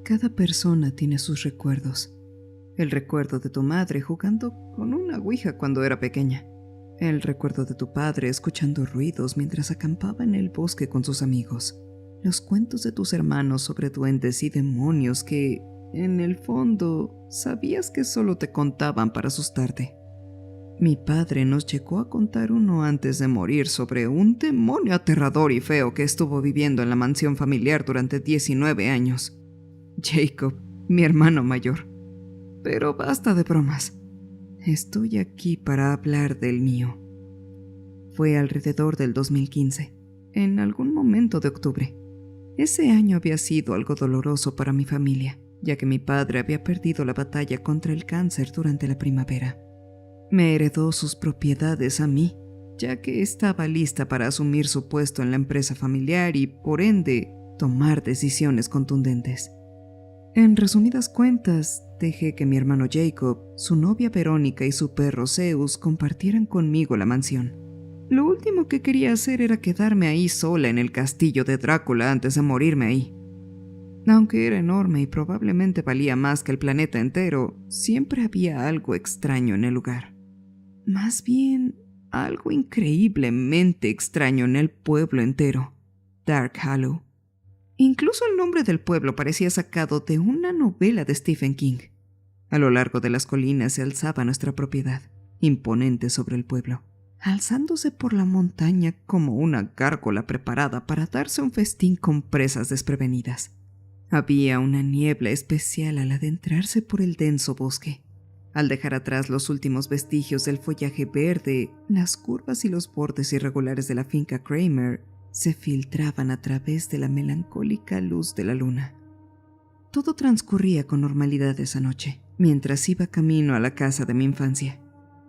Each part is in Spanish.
Cada persona tiene sus recuerdos. El recuerdo de tu madre jugando con una ouija cuando era pequeña. El recuerdo de tu padre escuchando ruidos mientras acampaba en el bosque con sus amigos. Los cuentos de tus hermanos sobre duendes y demonios que, en el fondo, sabías que solo te contaban para asustarte. Mi padre nos llegó a contar uno antes de morir sobre un demonio aterrador y feo que estuvo viviendo en la mansión familiar durante 19 años. Jacob, mi hermano mayor. Pero basta de bromas. Estoy aquí para hablar del mío. Fue alrededor del 2015, en algún momento de octubre. Ese año había sido algo doloroso para mi familia, ya que mi padre había perdido la batalla contra el cáncer durante la primavera. Me heredó sus propiedades a mí, ya que estaba lista para asumir su puesto en la empresa familiar y, por ende, tomar decisiones contundentes. En resumidas cuentas, dejé que mi hermano Jacob, su novia Verónica y su perro Zeus compartieran conmigo la mansión. Lo último que quería hacer era quedarme ahí sola en el castillo de Drácula antes de morirme ahí. Aunque era enorme y probablemente valía más que el planeta entero, siempre había algo extraño en el lugar. Más bien, algo increíblemente extraño en el pueblo entero, Dark Hollow. Incluso el nombre del pueblo parecía sacado de una novela de Stephen King. A lo largo de las colinas se alzaba nuestra propiedad, imponente sobre el pueblo, alzándose por la montaña como una gárgola preparada para darse un festín con presas desprevenidas. Había una niebla especial al adentrarse por el denso bosque. Al dejar atrás los últimos vestigios del follaje verde, las curvas y los bordes irregulares de la finca Kramer se filtraban a través de la melancólica luz de la luna. Todo transcurría con normalidad esa noche, mientras iba camino a la casa de mi infancia.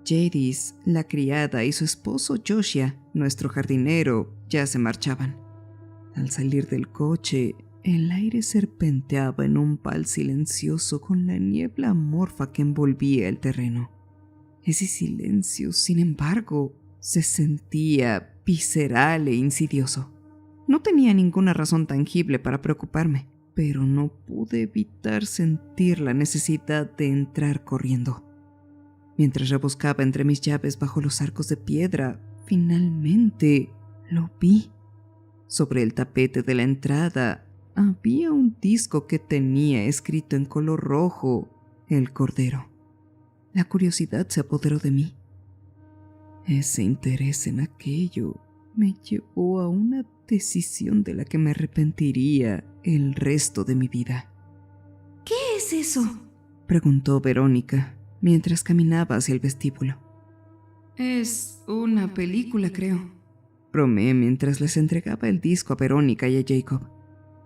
Jadis, la criada, y su esposo Joshua, nuestro jardinero, ya se marchaban. Al salir del coche, el aire serpenteaba en un vals silencioso con la niebla amorfa que envolvía el terreno. Ese silencio, sin embargo, se sentía visceral e insidioso. No tenía ninguna razón tangible para preocuparme, pero no pude evitar sentir la necesidad de entrar corriendo. Mientras rebuscaba entre mis llaves bajo los arcos de piedra, finalmente lo vi. Sobre el tapete de la entrada había un disco que tenía escrito en color rojo: El Cordero. La curiosidad se apoderó de mí. Ese interés en aquello me llevó a una decisión de la que me arrepentiría el resto de mi vida. ¿Qué es eso?, preguntó Verónica mientras caminaba hacia el vestíbulo. Es una película, creo. Bromeé mientras les entregaba el disco a Verónica y a Jacob.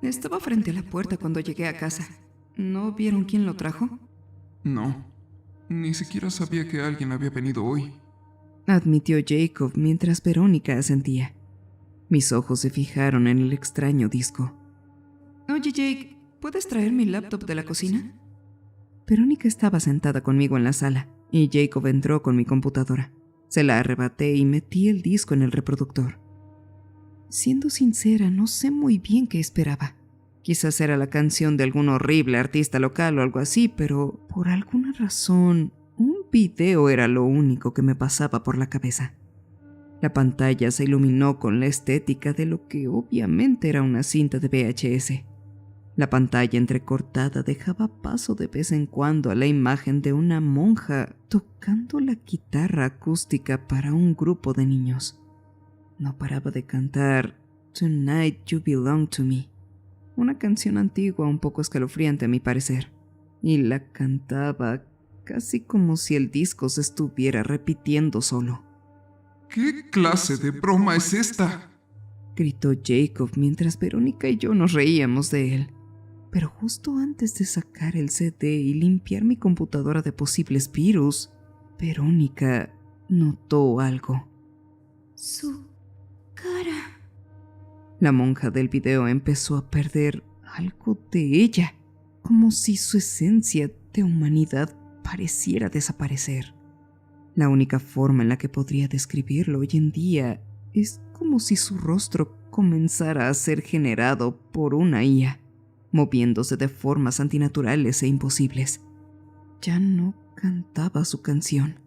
Estaba frente a la puerta cuando llegué a casa. ¿No vieron quién lo trajo? No, ni siquiera sabía que alguien había venido hoy, admitió Jacob mientras Verónica asentía. Mis ojos se fijaron en el extraño disco. Oye, Jake, ¿puedes traer mi laptop de la cocina? Verónica estaba sentada conmigo en la sala y Jacob entró con mi computadora. Se la arrebaté y metí el disco en el reproductor. Siendo sincera, no sé muy bien qué esperaba. Quizás era la canción de algún horrible artista local o algo así, pero por alguna razón, un video era lo único que me pasaba por la cabeza. La pantalla se iluminó con la estética de lo que obviamente era una cinta de VHS. La pantalla entrecortada dejaba paso de vez en cuando a la imagen de una monja tocando la guitarra acústica para un grupo de niños. No paraba de cantar Tonight You Belong to Me, una canción antigua un poco escalofriante a mi parecer, y la cantaba casi como si el disco se estuviera repitiendo solo. ¿Qué clase de broma es esta?, gritó Jacob mientras Verónica y yo nos reíamos de él. Pero justo antes de sacar el CD y limpiar mi computadora de posibles virus, Verónica notó algo. Su cara. La monja del video empezó a perder algo de ella, como si su esencia de humanidad pareciera desaparecer. La única forma en la que podría describirlo hoy en día es como si su rostro comenzara a ser generado por una IA. moviéndose de formas antinaturales e imposibles. Ya no cantaba su canción,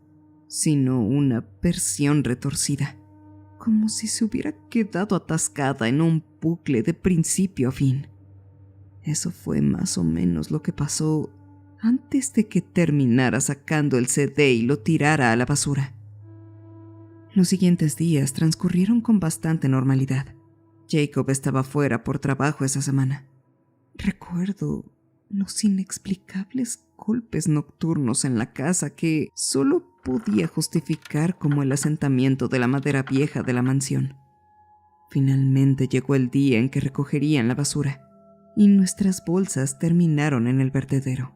sino una versión retorcida, como si se hubiera quedado atascada en un bucle de principio a fin. Eso fue más o menos lo que pasó antes de que terminara sacando el CD y lo tirara a la basura. Los siguientes días transcurrieron con bastante normalidad. Jacob estaba fuera por trabajo esa semana. Recuerdo los inexplicables golpes nocturnos en la casa que solo podía justificar como el asentamiento de la madera vieja de la mansión. Finalmente llegó el día en que recogerían la basura y nuestras bolsas terminaron en el vertedero.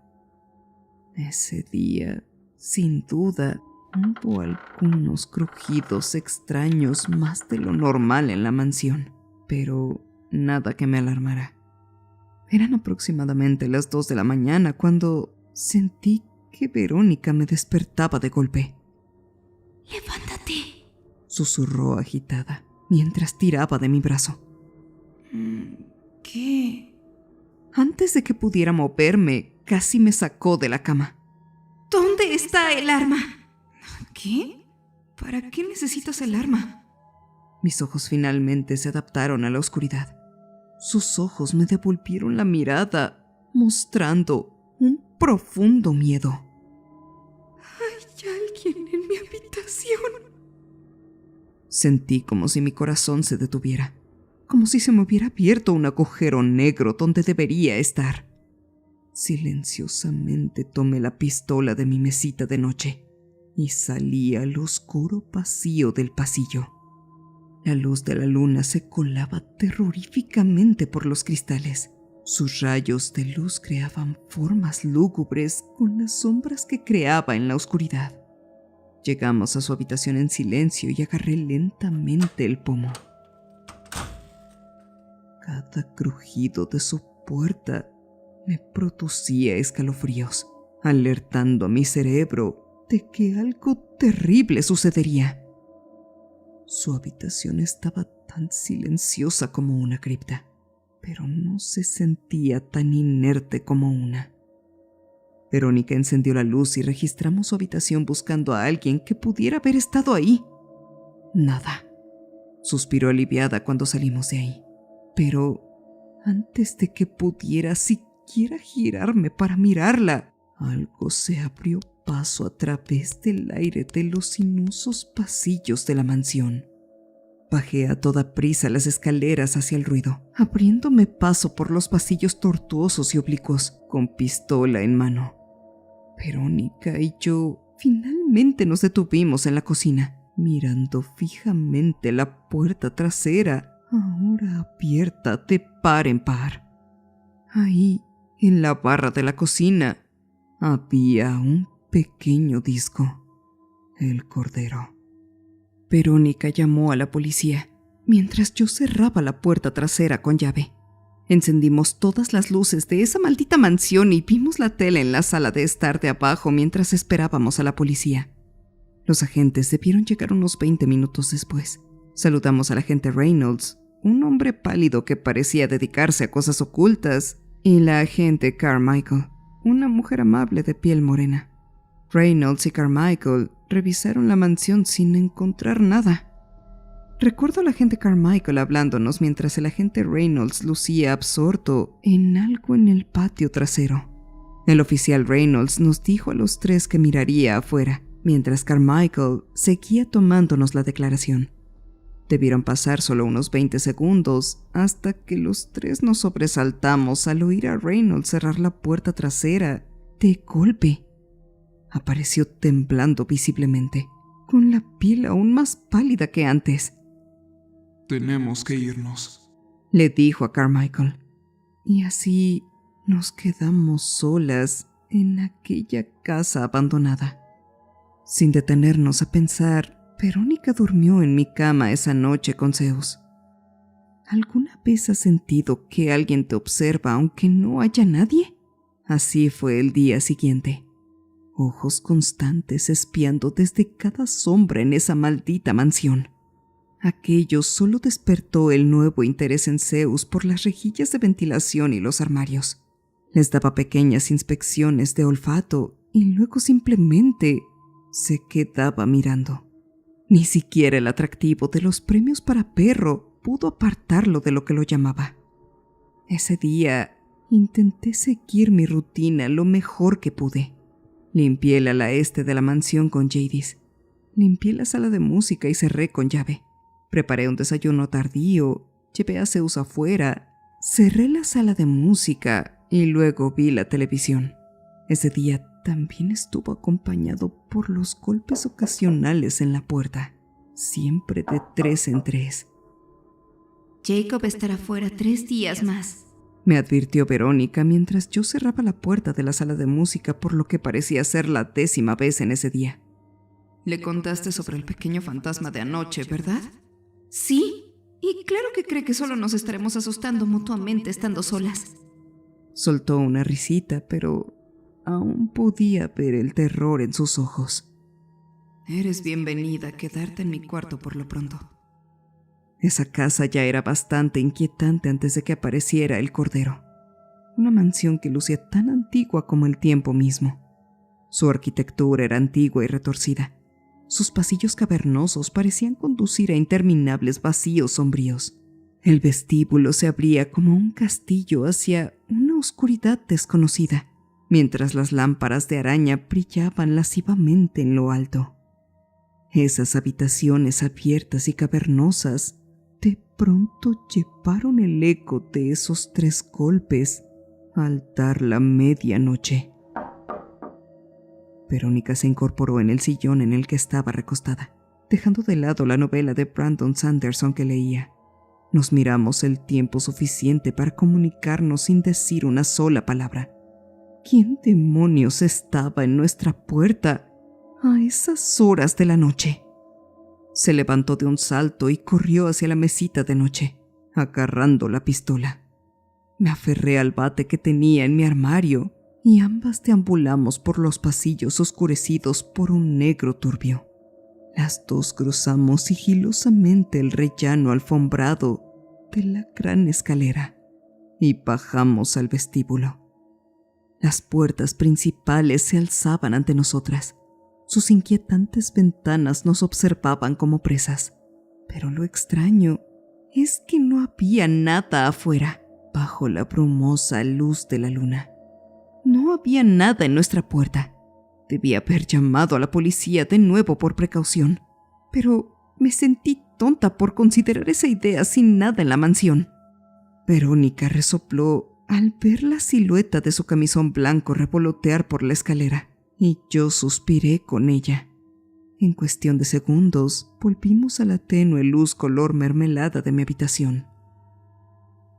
Ese día, sin duda, hubo algunos crujidos extraños más de lo normal en la mansión, pero nada que me alarmara. Eran aproximadamente las 2 de la mañana cuando sentí que Verónica me despertaba de golpe. ¡Levántate!, susurró agitada mientras tiraba de mi brazo. ¿Qué? Antes de que pudiera moverme, casi me sacó de la cama. ¿Dónde está el arma? ¿Qué? ¿Para qué necesitas el arma? Mis ojos finalmente se adaptaron a la oscuridad. Sus ojos me devolvieron la mirada, mostrando un profundo miedo. Hay alguien en mi habitación. Sentí como si mi corazón se detuviera, como si se me hubiera abierto un agujero negro donde debería estar. Silenciosamente tomé la pistola de mi mesita de noche y salí al oscuro vacío del pasillo. La luz de la luna se colaba terroríficamente por los cristales. Sus rayos de luz creaban formas lúgubres con las sombras que creaba en la oscuridad. Llegamos a su habitación en silencio y agarré lentamente el pomo. Cada crujido de su puerta me producía escalofríos, alertando a mi cerebro de que algo terrible sucedería. Su habitación estaba tan silenciosa como una cripta, pero no se sentía tan inerte como una. Verónica encendió la luz y registramos su habitación buscando a alguien que pudiera haber estado ahí. Nada. Suspiró aliviada cuando salimos de ahí. Pero antes de que pudiera siquiera girarme para mirarla, algo se abrió paso a través del aire de los sinuosos pasillos de la mansión. Bajé a toda prisa las escaleras hacia el ruido, abriéndome paso por los pasillos tortuosos y oblicuos, con pistola en mano. Verónica y yo finalmente nos detuvimos en la cocina, mirando fijamente la puerta trasera, ahora abierta de par en par. Ahí, en la barra de la cocina, había un pequeño disco, el cordero. Verónica llamó a la policía, mientras yo cerraba la puerta trasera con llave. Encendimos todas las luces de esa maldita mansión y vimos la tele en la sala de estar de abajo mientras esperábamos a la policía. Los agentes debieron llegar unos 20 minutos después. Saludamos al agente Reynolds, un hombre pálido que parecía dedicarse a cosas ocultas, y la agente Carmichael, una mujer amable de piel morena. Reynolds y Carmichael revisaron la mansión sin encontrar nada. Recuerdo al agente Carmichael hablándonos mientras el agente Reynolds lucía absorto en algo en el patio trasero. El oficial Reynolds nos dijo a los tres que miraría afuera, mientras Carmichael seguía tomándonos la declaración. Debieron pasar solo unos 20 segundos hasta que los tres nos sobresaltamos al oír a Reynolds cerrar la puerta trasera de golpe. Apareció temblando visiblemente, con la piel aún más pálida que antes. Tenemos que irnos, le dijo a Carmichael. Y así nos quedamos solas en aquella casa abandonada. Sin detenernos a pensar, Verónica durmió en mi cama esa noche con Zeus. ¿Alguna vez has sentido que alguien te observa aunque no haya nadie? Así fue el día siguiente. Ojos constantes espiando desde cada sombra en esa maldita mansión. Aquello solo despertó el nuevo interés en Zeus por las rejillas de ventilación y los armarios. Les daba pequeñas inspecciones de olfato y luego simplemente se quedaba mirando. Ni siquiera el atractivo de los premios para perro pudo apartarlo de lo que lo llamaba. Ese día intenté seguir mi rutina lo mejor que pude. Limpié el ala este de la mansión con Jadis. Limpié la sala de música y cerré con llave. Preparé un desayuno tardío, llevé a Zeus afuera, cerré la sala de música y luego vi la televisión. Ese día también estuvo acompañado por los golpes ocasionales en la puerta, siempre de 3 en 3. Jacob estará fuera 3 días más, me advirtió Verónica mientras yo cerraba la puerta de la sala de música por lo que parecía ser la 10ª vez en ese día. Le contaste sobre el pequeño fantasma de anoche, ¿verdad? Sí, y claro que cree que solo nos estaremos asustando mutuamente estando solas. Soltó una risita, pero aún podía ver el terror en sus ojos. Eres bienvenida a quedarte en mi cuarto por lo pronto. Esa casa ya era bastante inquietante antes de que apareciera el Cordero. Una mansión que lucía tan antigua como el tiempo mismo. Su arquitectura era antigua y retorcida. Sus pasillos cavernosos parecían conducir a interminables vacíos sombríos. El vestíbulo se abría como un castillo hacia una oscuridad desconocida, mientras las lámparas de araña brillaban lascivamente en lo alto. Esas habitaciones abiertas y cavernosas de pronto llevaron el eco de esos 3 golpes al dar la medianoche. Verónica se incorporó en el sillón en el que estaba recostada, dejando de lado la novela de Brandon Sanderson que leía. Nos miramos el tiempo suficiente para comunicarnos sin decir una sola palabra. ¿Quién demonios estaba en nuestra puerta a esas horas de la noche? Se levantó de un salto y corrió hacia la mesita de noche, agarrando la pistola. Me aferré al bate que tenía en mi armario y ambas deambulamos por los pasillos oscurecidos por un negro turbio. Las dos cruzamos sigilosamente el rellano alfombrado de la gran escalera y bajamos al vestíbulo. Las puertas principales se alzaban ante nosotras. Sus inquietantes ventanas nos observaban como presas. Pero lo extraño es que no había nada afuera, bajo la brumosa luz de la luna. No había nada en nuestra puerta. Debía haber llamado a la policía de nuevo por precaución, pero me sentí tonta por considerar esa idea sin nada en la mansión. Verónica resopló al ver la silueta de su camisón blanco revolotear por la escalera, y yo suspiré con ella. En cuestión de segundos, volvimos a la tenue luz color mermelada de mi habitación.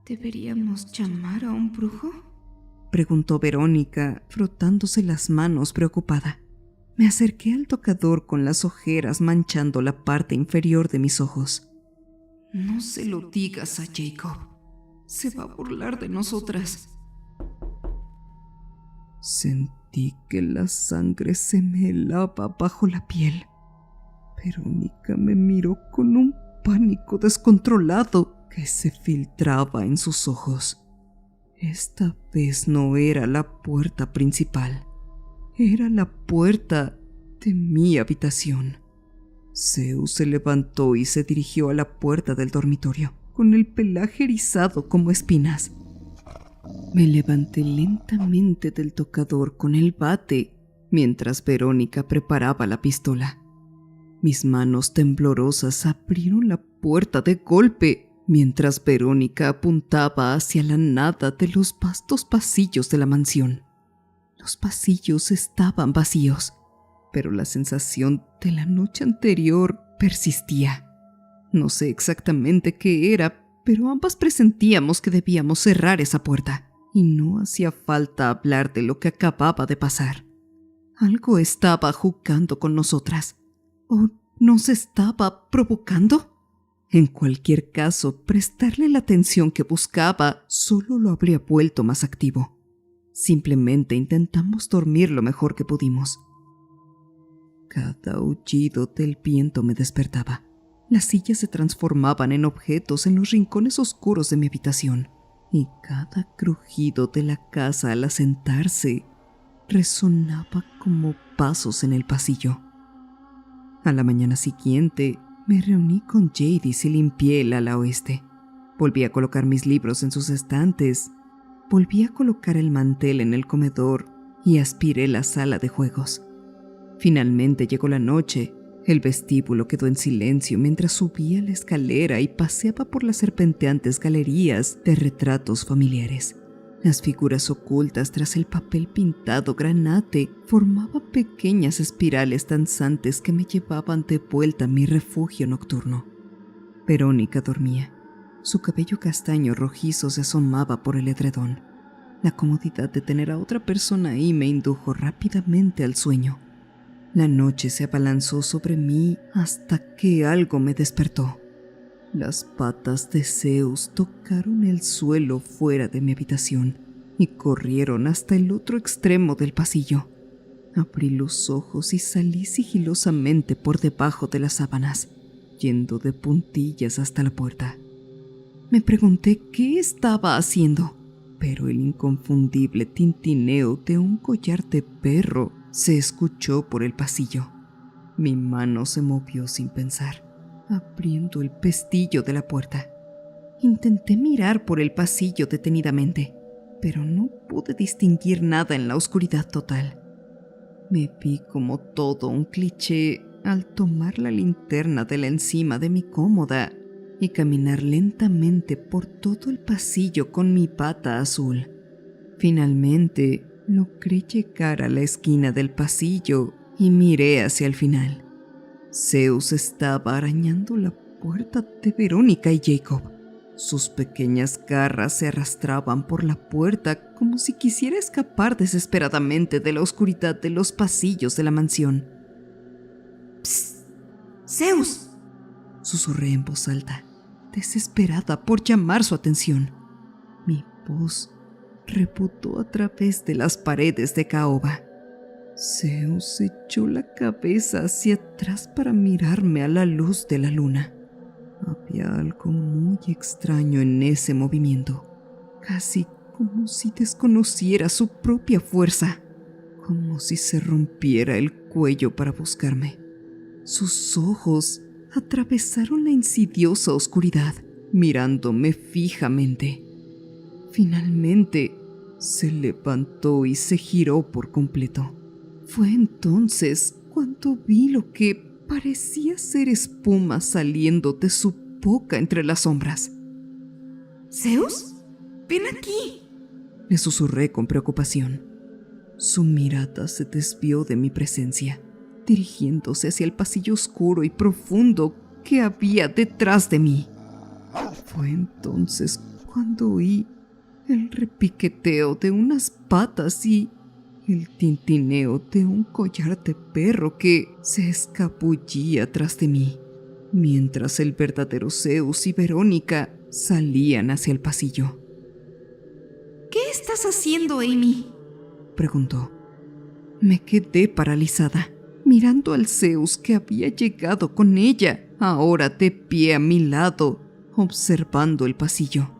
¿Deberíamos llamar a un brujo?, preguntó Verónica, frotándose las manos preocupada. Me acerqué al tocador con las ojeras manchando la parte inferior de mis ojos. No se lo digas a Jacob. Se va a burlar de nosotras. Sentí que la sangre se me helaba bajo la piel. Verónica me miró con un pánico descontrolado que se filtraba en sus ojos. Esta vez no era la puerta principal. Era la puerta de mi habitación. Zeus se levantó y se dirigió a la puerta del dormitorio, con el pelaje erizado como espinas. Me levanté lentamente del tocador con el bate, mientras Verónica preparaba la pistola. Mis manos temblorosas abrieron la puerta de golpe, mientras Verónica apuntaba hacia la nada de los vastos pasillos de la mansión. Los pasillos estaban vacíos, pero la sensación de la noche anterior persistía. No sé exactamente qué era, pero ambas presentíamos que debíamos cerrar esa puerta, y no hacía falta hablar de lo que acababa de pasar. Algo estaba jugando con nosotras, o nos estaba provocando. En cualquier caso, prestarle la atención que buscaba solo lo habría vuelto más activo. Simplemente intentamos dormir lo mejor que pudimos. Cada aullido del viento me despertaba. Las sillas se transformaban en objetos en los rincones oscuros de mi habitación, y cada crujido de la casa al asentarse resonaba como pasos en el pasillo. A la mañana siguiente, me reuní con Jadis y limpié el ala oeste. Volví a colocar mis libros en sus estantes, volví a colocar el mantel en el comedor y aspiré la sala de juegos. Finalmente llegó la noche. El vestíbulo quedó en silencio mientras subía la escalera y paseaba por las serpenteantes galerías de retratos familiares. Las figuras ocultas tras el papel pintado granate formaban pequeñas espirales danzantes que me llevaban de vuelta a mi refugio nocturno. Verónica dormía. Su cabello castaño rojizo se asomaba por el edredón. La comodidad de tener a otra persona ahí me indujo rápidamente al sueño. La noche se abalanzó sobre mí hasta que algo me despertó. Las patas de Zeus tocaron el suelo fuera de mi habitación y corrieron hasta el otro extremo del pasillo. Abrí los ojos y salí sigilosamente por debajo de las sábanas, yendo de puntillas hasta la puerta. Me pregunté qué estaba haciendo, pero el inconfundible tintineo de un collar de perro se escuchó por el pasillo. Mi mano se movió sin pensar, abriendo el pestillo de la puerta. Intenté mirar por el pasillo detenidamente, pero no pude distinguir nada en la oscuridad total. Me vi como todo un cliché al tomar la linterna de la encima de mi cómoda y caminar lentamente por todo el pasillo con mi bata azul. Finalmente, logré llegar a la esquina del pasillo y miré hacia el final. Zeus estaba arañando la puerta de Verónica y Jacob. Sus pequeñas garras se arrastraban por la puerta como si quisiera escapar desesperadamente de la oscuridad de los pasillos de la mansión. ¡Psst! ¡Zeus!, susurré en voz alta, desesperada por llamar su atención. Mi voz rebotó a través de las paredes de caoba. Zeus echó la cabeza hacia atrás para mirarme a la luz de la luna. Había algo muy extraño en ese movimiento, casi como si desconociera su propia fuerza, como si se rompiera el cuello para buscarme. Sus ojos atravesaron la insidiosa oscuridad, mirándome fijamente. Finalmente, se levantó y se giró por completo. Fue entonces cuando vi lo que parecía ser espuma saliendo de su boca entre las sombras. ¿Zeus? ¡Ven aquí!, le susurré con preocupación. Su mirada se desvió de mi presencia, dirigiéndose hacia el pasillo oscuro y profundo que había detrás de mí. Fue entonces cuando oí el repiqueteo de unas patas y el tintineo de un collar de perro que se escabullía tras de mí, mientras el verdadero Zeus y Verónica salían hacia el pasillo. ¿Qué estás haciendo, Amy?, preguntó. Me quedé paralizada, mirando al Zeus que había llegado con ella, ahora de pie a mi lado, observando el pasillo.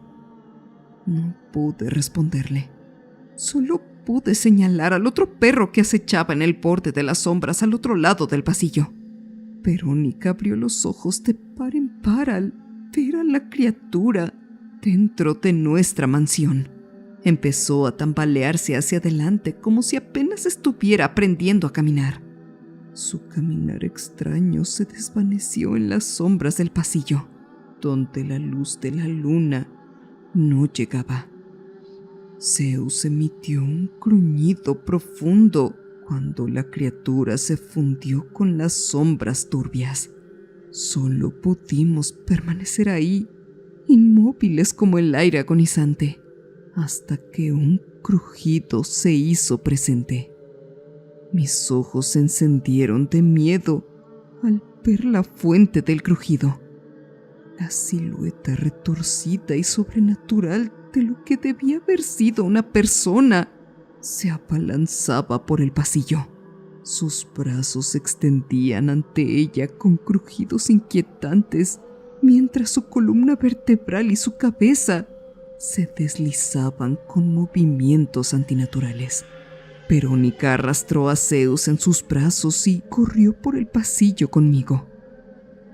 No pude responderle. Solo pude señalar al otro perro que acechaba en el borde de las sombras al otro lado del pasillo. Verónica abrió los ojos de par en par al ver a la criatura dentro de nuestra mansión. Empezó a tambalearse hacia adelante como si apenas estuviera aprendiendo a caminar. Su caminar extraño se desvaneció en las sombras del pasillo, donde la luz de la luna no llegaba. Zeus emitió un gruñido profundo cuando la criatura se fundió con las sombras turbias. Solo pudimos permanecer ahí, inmóviles como el aire agonizante, hasta que un crujido se hizo presente. Mis ojos se encendieron de miedo al ver la fuente del crujido. La silueta retorcida y sobrenatural de lo que debía haber sido una persona se abalanzaba por el pasillo. Sus brazos se extendían ante ella con crujidos inquietantes, mientras su columna vertebral y su cabeza se deslizaban con movimientos antinaturales. Verónica arrastró a Zeus en sus brazos y corrió por el pasillo conmigo.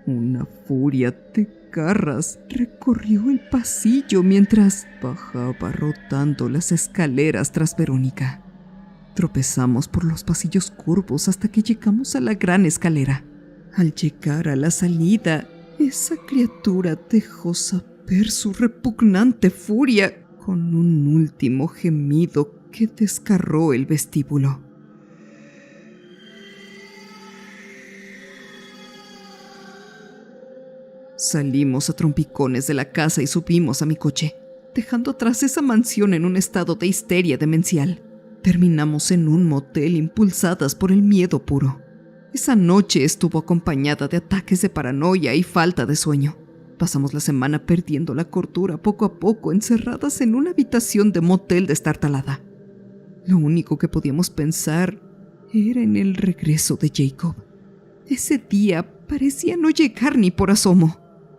Una furia de garras recorrió el pasillo mientras bajaba rotando las escaleras tras Verónica. Tropezamos por los pasillos curvos hasta que llegamos a la gran escalera. Al llegar a la salida, esa criatura dejó saber su repugnante furia con un último gemido que desgarró el vestíbulo. Salimos a trompicones de la casa y subimos a mi coche, dejando atrás esa mansión en un estado de histeria demencial. Terminamos en un motel impulsadas por el miedo puro. Esa noche estuvo acompañada de ataques de paranoia y falta de sueño. Pasamos la semana perdiendo la cordura poco a poco, encerradas en una habitación de motel destartalada. Lo único que podíamos pensar era en el regreso de Jacob. Ese día parecía no llegar ni por asomo.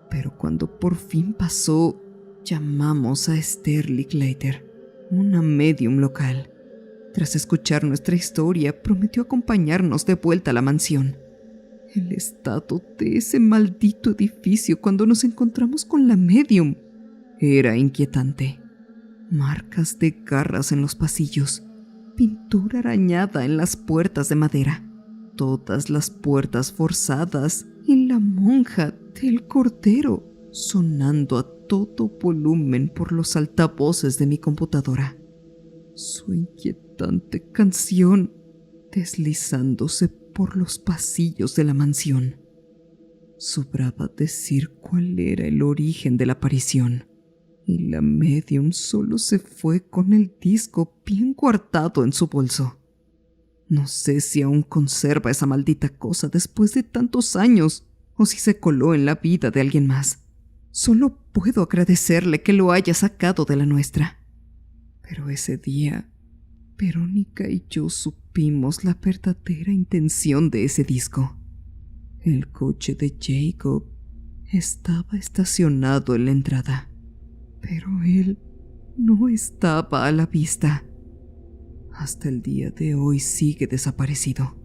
Pero cuando por fin pasó, llamamos a Esther Licklider, una medium local. Tras escuchar nuestra historia, prometió acompañarnos de vuelta a la mansión. El estado de ese maldito edificio cuando nos encontramos con la medium era inquietante. Marcas de garras en los pasillos, pintura arañada en las puertas de madera, todas las puertas forzadas y la monja del cordero sonando a todo volumen por los altavoces de mi computadora. Su inquietante canción deslizándose por los pasillos de la mansión. Sobraba decir cuál era el origen de la aparición, y la medium solo se fue con el disco bien guardado en su bolso. No sé si aún conserva esa maldita cosa después de tantos años, o si se coló en la vida de alguien más. Solo puedo agradecerle que lo haya sacado de la nuestra. Pero ese día, Verónica y yo supimos la verdadera intención de ese disco. El coche de Jacob estaba estacionado en la entrada, pero él no estaba a la vista. Hasta el día de hoy sigue desaparecido.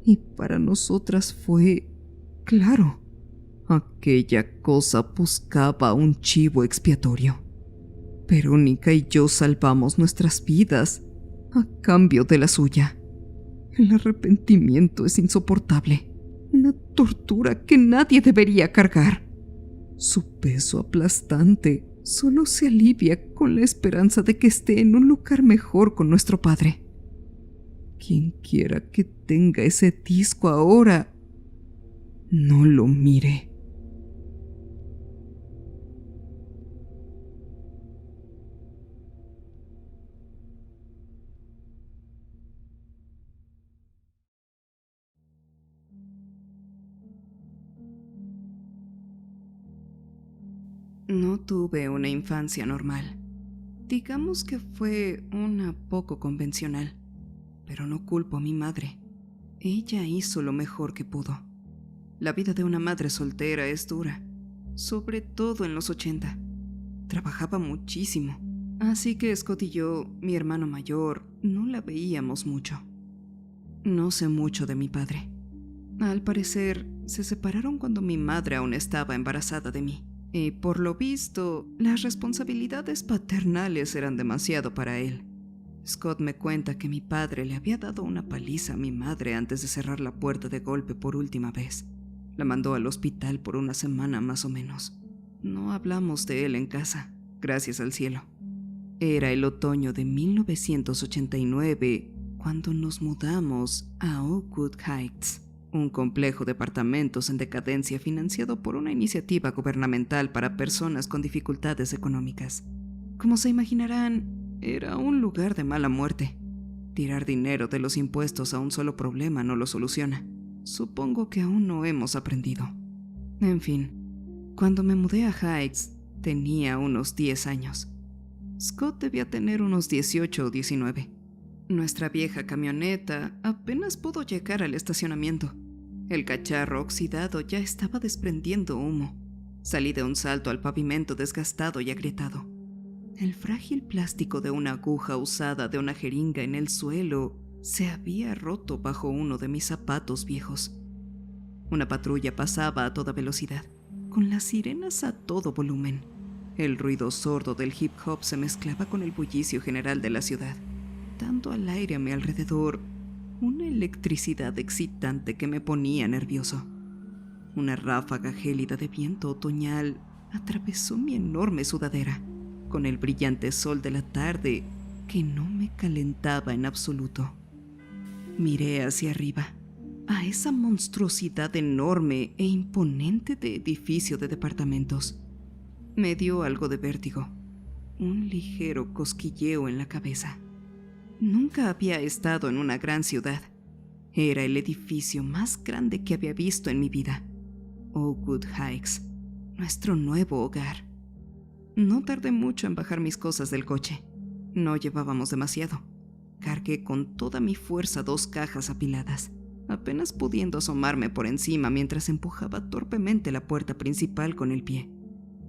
Y para nosotras fue claro. Aquella cosa buscaba un chivo expiatorio. Verónica y yo salvamos nuestras vidas a cambio de la suya. El arrepentimiento es insoportable, una tortura que nadie debería cargar. Su peso aplastante solo se alivia con la esperanza de que esté en un lugar mejor con nuestro padre. Quien quiera que tenga ese disco ahora, no lo mire. No tuve una infancia normal. Digamos que fue una poco convencional, pero no culpo a mi madre. Ella hizo lo mejor que pudo. La vida de una madre soltera es dura, sobre todo en los 80. Trabajaba muchísimo, así que Scott y yo, mi hermano mayor, no la veíamos mucho. No sé mucho de mi padre. Al parecer, se separaron cuando mi madre aún estaba embarazada de mí. Y por lo visto, las responsabilidades paternales eran demasiado para él. Scott me cuenta que mi padre le había dado una paliza a mi madre antes de cerrar la puerta de golpe por última vez. La mandó al hospital por una semana más o menos. No hablamos de él en casa, gracias al cielo. Era el otoño de 1989 cuando nos mudamos a Oakwood Heights, un complejo de apartamentos en decadencia financiado por una iniciativa gubernamental para personas con dificultades económicas. Como se imaginarán, era un lugar de mala muerte. Tirar dinero de los impuestos a un solo problema no lo soluciona. Supongo que aún no hemos aprendido. En fin, cuando me mudé a Heights, tenía unos 10 años. Scott debía tener unos 18 o 19. Nuestra vieja camioneta apenas pudo llegar al estacionamiento. El cacharro oxidado ya estaba desprendiendo humo. Salí de un salto al pavimento desgastado y agrietado. El frágil plástico de una aguja usada de una jeringa en el suelo se había roto bajo uno de mis zapatos viejos. Una patrulla pasaba a toda velocidad, con las sirenas a todo volumen. El ruido sordo del hip hop se mezclaba con el bullicio general de la ciudad, dando al aire a mi alrededor una electricidad excitante que me ponía nervioso. Una ráfaga gélida de viento otoñal atravesó mi enorme sudadera, con el brillante sol de la tarde que no me calentaba en absoluto. Miré hacia arriba, a esa monstruosidad enorme e imponente de edificio de departamentos. Me dio algo de vértigo, un ligero cosquilleo en la cabeza. Nunca había estado en una gran ciudad. Era el edificio más grande que había visto en mi vida. Oakwood Heights, nuestro nuevo hogar. No tardé mucho en bajar mis cosas del coche. No llevábamos demasiado. Cargué con toda mi fuerza 2 cajas apiladas, apenas pudiendo asomarme por encima mientras empujaba torpemente la puerta principal con el pie.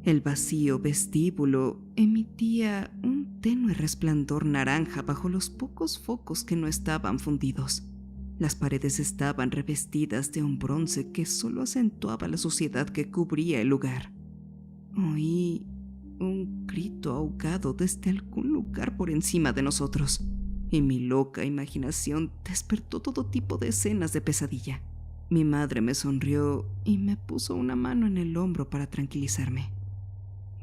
El vacío vestíbulo emitía un tenue resplandor naranja bajo los pocos focos que no estaban fundidos. Las paredes estaban revestidas de un bronce que solo acentuaba la suciedad que cubría el lugar. Oí un grito ahogado desde algún lugar por encima de nosotros, y mi loca imaginación despertó todo tipo de escenas de pesadilla. Mi madre me sonrió y me puso una mano en el hombro para tranquilizarme.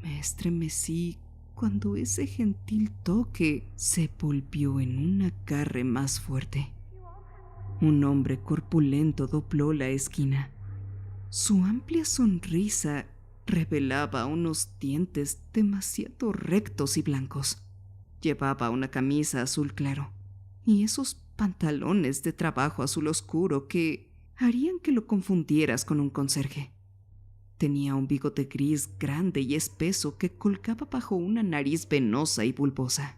Me estremecí cuando ese gentil toque se volvió en un agarre más fuerte. Un hombre corpulento dobló la esquina. Su amplia sonrisa revelaba unos dientes demasiado rectos y blancos. Llevaba una camisa azul claro y esos pantalones de trabajo azul oscuro que harían que lo confundieras con un conserje. Tenía un bigote gris grande y espeso que colgaba bajo una nariz venosa y bulbosa.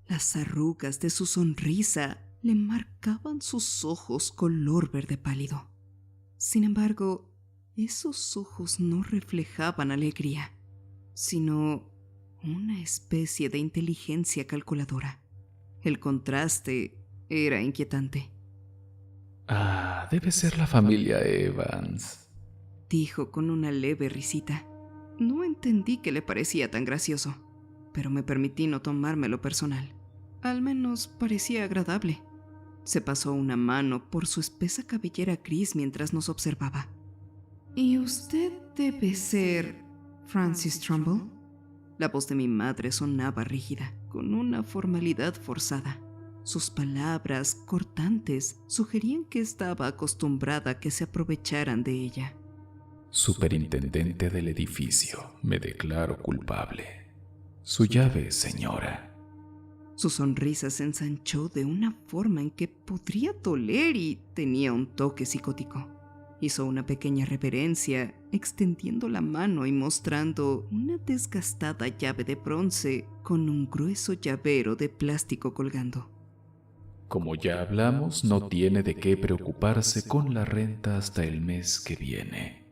Las arrugas de su sonrisa le marcaban sus ojos color verde pálido. Sin embargo, esos ojos no reflejaban alegría, sino una especie de inteligencia calculadora. El contraste era inquietante. Debe ser la familia Evans, Dijo con una leve risita. No entendí qué le parecía tan gracioso, pero me permití no tomármelo personal. Al menos parecía agradable. Se pasó una mano por su espesa cabellera gris mientras nos observaba. ¿Y usted debe ser Francis Trumbull? La voz de mi madre sonaba rígida, con una formalidad forzada. Sus palabras, cortantes, sugerían que estaba acostumbrada a que se aprovecharan de ella. superintendente del edificio. Me declaro culpable. Su llave, señora. Su sonrisa se ensanchó de una forma en que podría doler y tenía un toque psicótico. Hizo una pequeña reverencia, extendiendo la mano y mostrando una desgastada llave de bronce con un grueso llavero de plástico colgando. Como ya hablamos, no tiene de qué preocuparse con la renta hasta el mes que viene.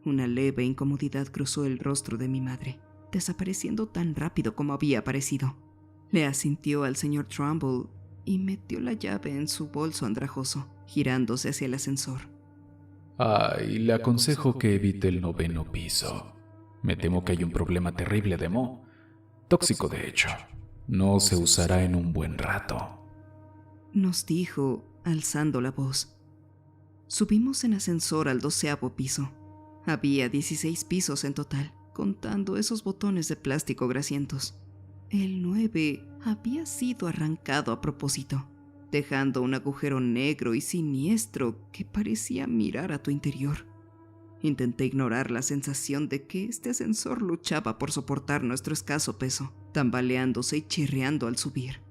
Una leve incomodidad cruzó el rostro de mi madre, desapareciendo tan rápido como había aparecido. Le asintió al señor Trumbull y metió la llave en su bolso andrajoso, girándose hacia el ascensor. Le aconsejo que evite el 9º piso. Me temo que hay un problema terrible de moho. Tóxico, de hecho. No se usará en un buen rato. Nos dijo, alzando la voz. Subimos en ascensor al 12º piso. Había 16 pisos en total, contando esos botones de plástico grasientos. El 9 había sido arrancado a propósito, dejando un agujero negro y siniestro que parecía mirar a tu interior. Intenté ignorar la sensación de que este ascensor luchaba por soportar nuestro escaso peso, tambaleándose y chirriando al subir.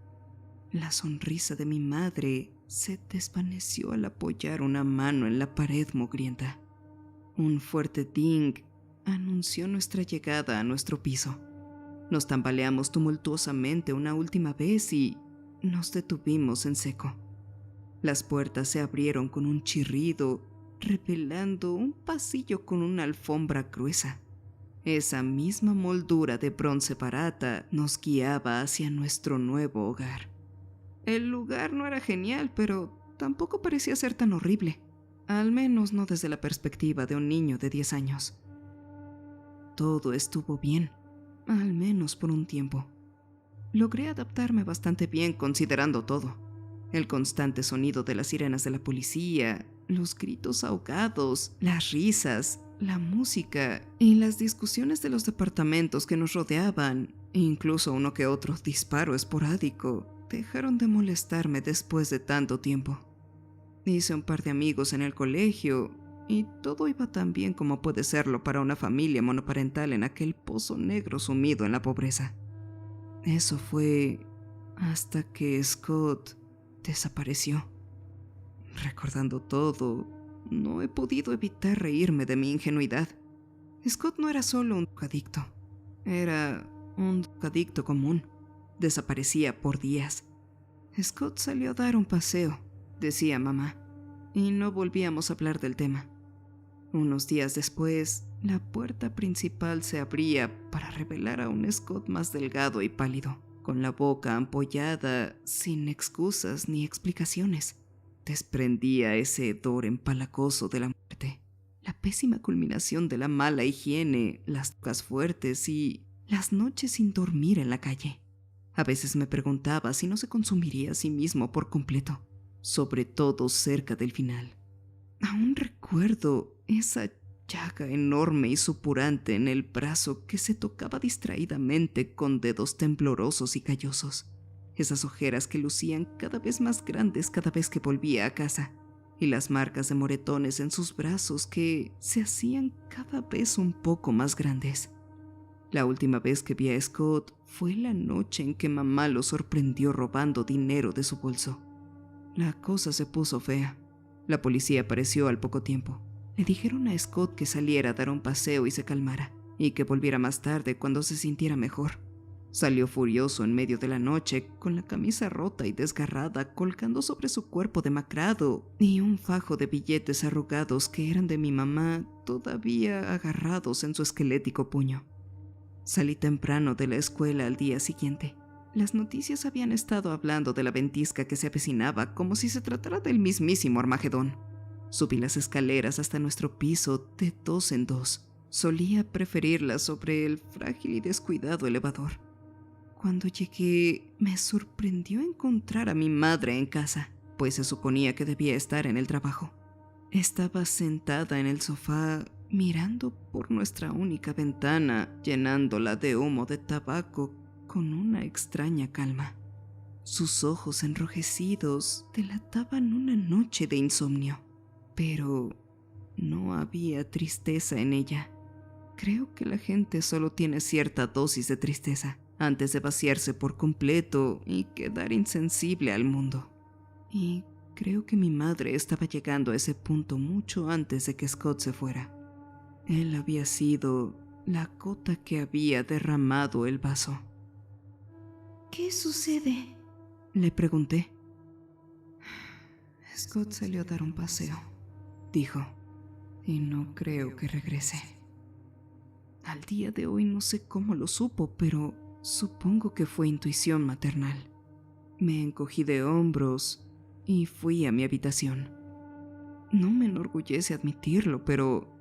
La sonrisa de mi madre se desvaneció al apoyar una mano en la pared mugrienta. Un fuerte ding anunció nuestra llegada a nuestro piso. Nos tambaleamos tumultuosamente una última vez y nos detuvimos en seco. Las puertas se abrieron con un chirrido, revelando un pasillo con una alfombra gruesa. Esa misma moldura de bronce barata nos guiaba hacia nuestro nuevo hogar. El lugar no era genial, pero tampoco parecía ser tan horrible, al menos no desde la perspectiva de un niño de 10 años. Todo estuvo bien, al menos por un tiempo. Logré adaptarme bastante bien considerando todo. El constante sonido de las sirenas de la policía, los gritos ahogados, las risas, la música y las discusiones de los departamentos que nos rodeaban, incluso uno que otro disparo esporádico, dejaron de molestarme después de tanto tiempo. Hice un par de amigos en el colegio y todo iba tan bien como puede serlo para una familia monoparental en aquel pozo negro sumido en la pobreza. Eso fue hasta que Scott desapareció. Recordando todo, no he podido evitar reírme de mi ingenuidad. Scott no era solo un drogadicto, era un drogadicto común. Desaparecía por días. Scott salió a dar un paseo, decía mamá, y no volvíamos a hablar del tema. Unos días después, la puerta principal se abría para revelar a un Scott más delgado y pálido, con la boca ampollada, sin excusas ni explicaciones. Desprendía ese hedor empalagoso de la muerte, la pésima culminación de la mala higiene, las drogas fuertes y las noches sin dormir en la calle. A veces me preguntaba si no se consumiría a sí mismo por completo, sobre todo cerca del final. Aún recuerdo esa llaga enorme y supurante en el brazo que se tocaba distraídamente con dedos temblorosos y callosos. Esas ojeras que lucían cada vez más grandes cada vez que volvía a casa, y las marcas de moretones en sus brazos que se hacían cada vez un poco más grandes. La última vez que vi a Scott fue la noche en que mamá lo sorprendió robando dinero de su bolso. La cosa se puso fea. La policía apareció al poco tiempo. Le dijeron a Scott que saliera a dar un paseo y se calmara, y que volviera más tarde cuando se sintiera mejor. Salió furioso en medio de la noche, con la camisa rota y desgarrada colgando sobre su cuerpo demacrado y un fajo de billetes arrugados que eran de mi mamá todavía agarrados en su esquelético puño. Salí temprano de la escuela al día siguiente. Las noticias habían estado hablando de la ventisca que se avecinaba como si se tratara del mismísimo Armagedón. Subí las escaleras hasta nuestro piso de 2 en 2. Solía preferirlas sobre el frágil y descuidado elevador. Cuando llegué, me sorprendió encontrar a mi madre en casa, pues se suponía que debía estar en el trabajo. Estaba sentada en el sofá, mirando por nuestra única ventana, llenándola de humo de tabaco con una extraña calma. Sus ojos enrojecidos delataban una noche de insomnio, pero no había tristeza en ella. Creo que la gente solo tiene cierta dosis de tristeza antes de vaciarse por completo y quedar insensible al mundo. Y creo que mi madre estaba llegando a ese punto mucho antes de que Scott se fuera. Él había sido la gota que había derramado el vaso. ¿Qué sucede?, le pregunté. Scott salió a dar un paseo, dijo, y no creo que regrese. Al día de hoy no sé cómo lo supo, pero supongo que fue intuición maternal. Me encogí de hombros y fui a mi habitación. No me enorgullece admitirlo, pero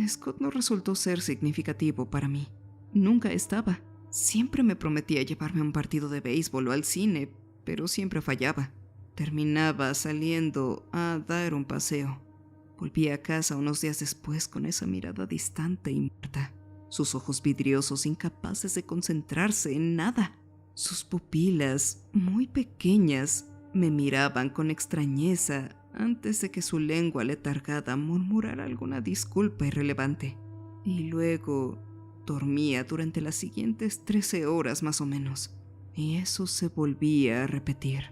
Scott no resultó ser significativo para mí. Nunca estaba. Siempre me prometía llevarme a un partido de béisbol o al cine, pero siempre fallaba. Terminaba saliendo a dar un paseo. Volví a casa unos días después con esa mirada distante y muerta. Sus ojos vidriosos incapaces de concentrarse en nada. Sus pupilas, muy pequeñas, me miraban con extrañeza antes de que su lengua letargada murmurara alguna disculpa irrelevante. Y luego dormía durante las siguientes 13 horas más o menos. Y eso se volvía a repetir.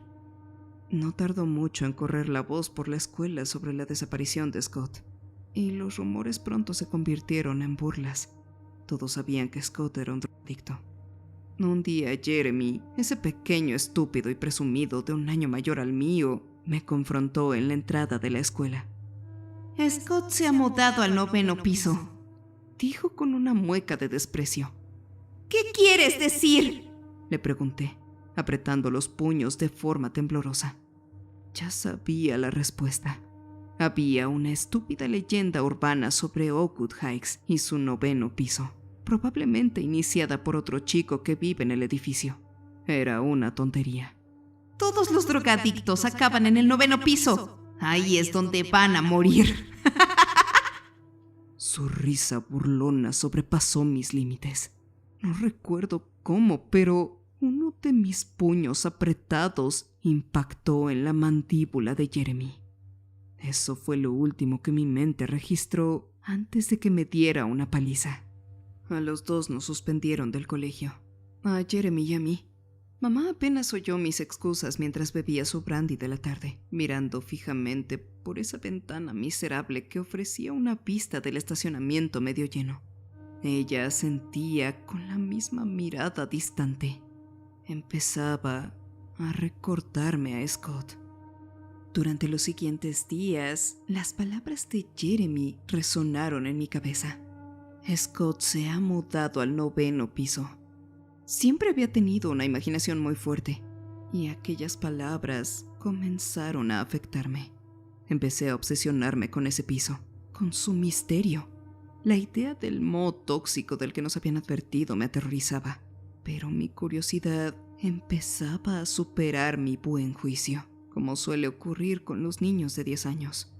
No tardó mucho en correr la voz por la escuela sobre la desaparición de Scott. Y los rumores pronto se convirtieron en burlas. Todos sabían que Scott era un drogadicto. Un día Jeremy, ese pequeño estúpido y presumido de un año mayor al mío, me confrontó en la entrada de la escuela. Scott se ha mudado al 9º piso. Dijo con una mueca de desprecio. ¿Qué quieres decir? Le pregunté, apretando los puños de forma temblorosa. Ya sabía la respuesta. Había una estúpida leyenda urbana sobre Oakwood Heights y su 9º piso, probablemente iniciada por otro chico que vive en el edificio. Era una tontería. Todos los drogadictos acaban en el 9º piso. Ahí es donde van a morir. Su risa burlona sobrepasó mis límites. No recuerdo cómo, pero uno de mis puños apretados impactó en la mandíbula de Jeremy. Eso fue lo último que mi mente registró antes de que me diera una paliza. A los dos nos suspendieron del colegio, a Jeremy y a mí. Mamá apenas oyó mis excusas mientras bebía su brandy de la tarde, mirando fijamente por esa ventana miserable que ofrecía una vista del estacionamiento medio lleno. Ella asentía con la misma mirada distante. Empezaba a recordarme a Scott. Durante los siguientes días, las palabras de Jeremy resonaron en mi cabeza. Scott se ha mudado al 9º piso. Siempre había tenido una imaginación muy fuerte, y aquellas palabras comenzaron a afectarme. Empecé a obsesionarme con ese piso, con su misterio. La idea del moho tóxico del que nos habían advertido me aterrorizaba, pero mi curiosidad empezaba a superar mi buen juicio, como suele ocurrir con los niños de 10 años.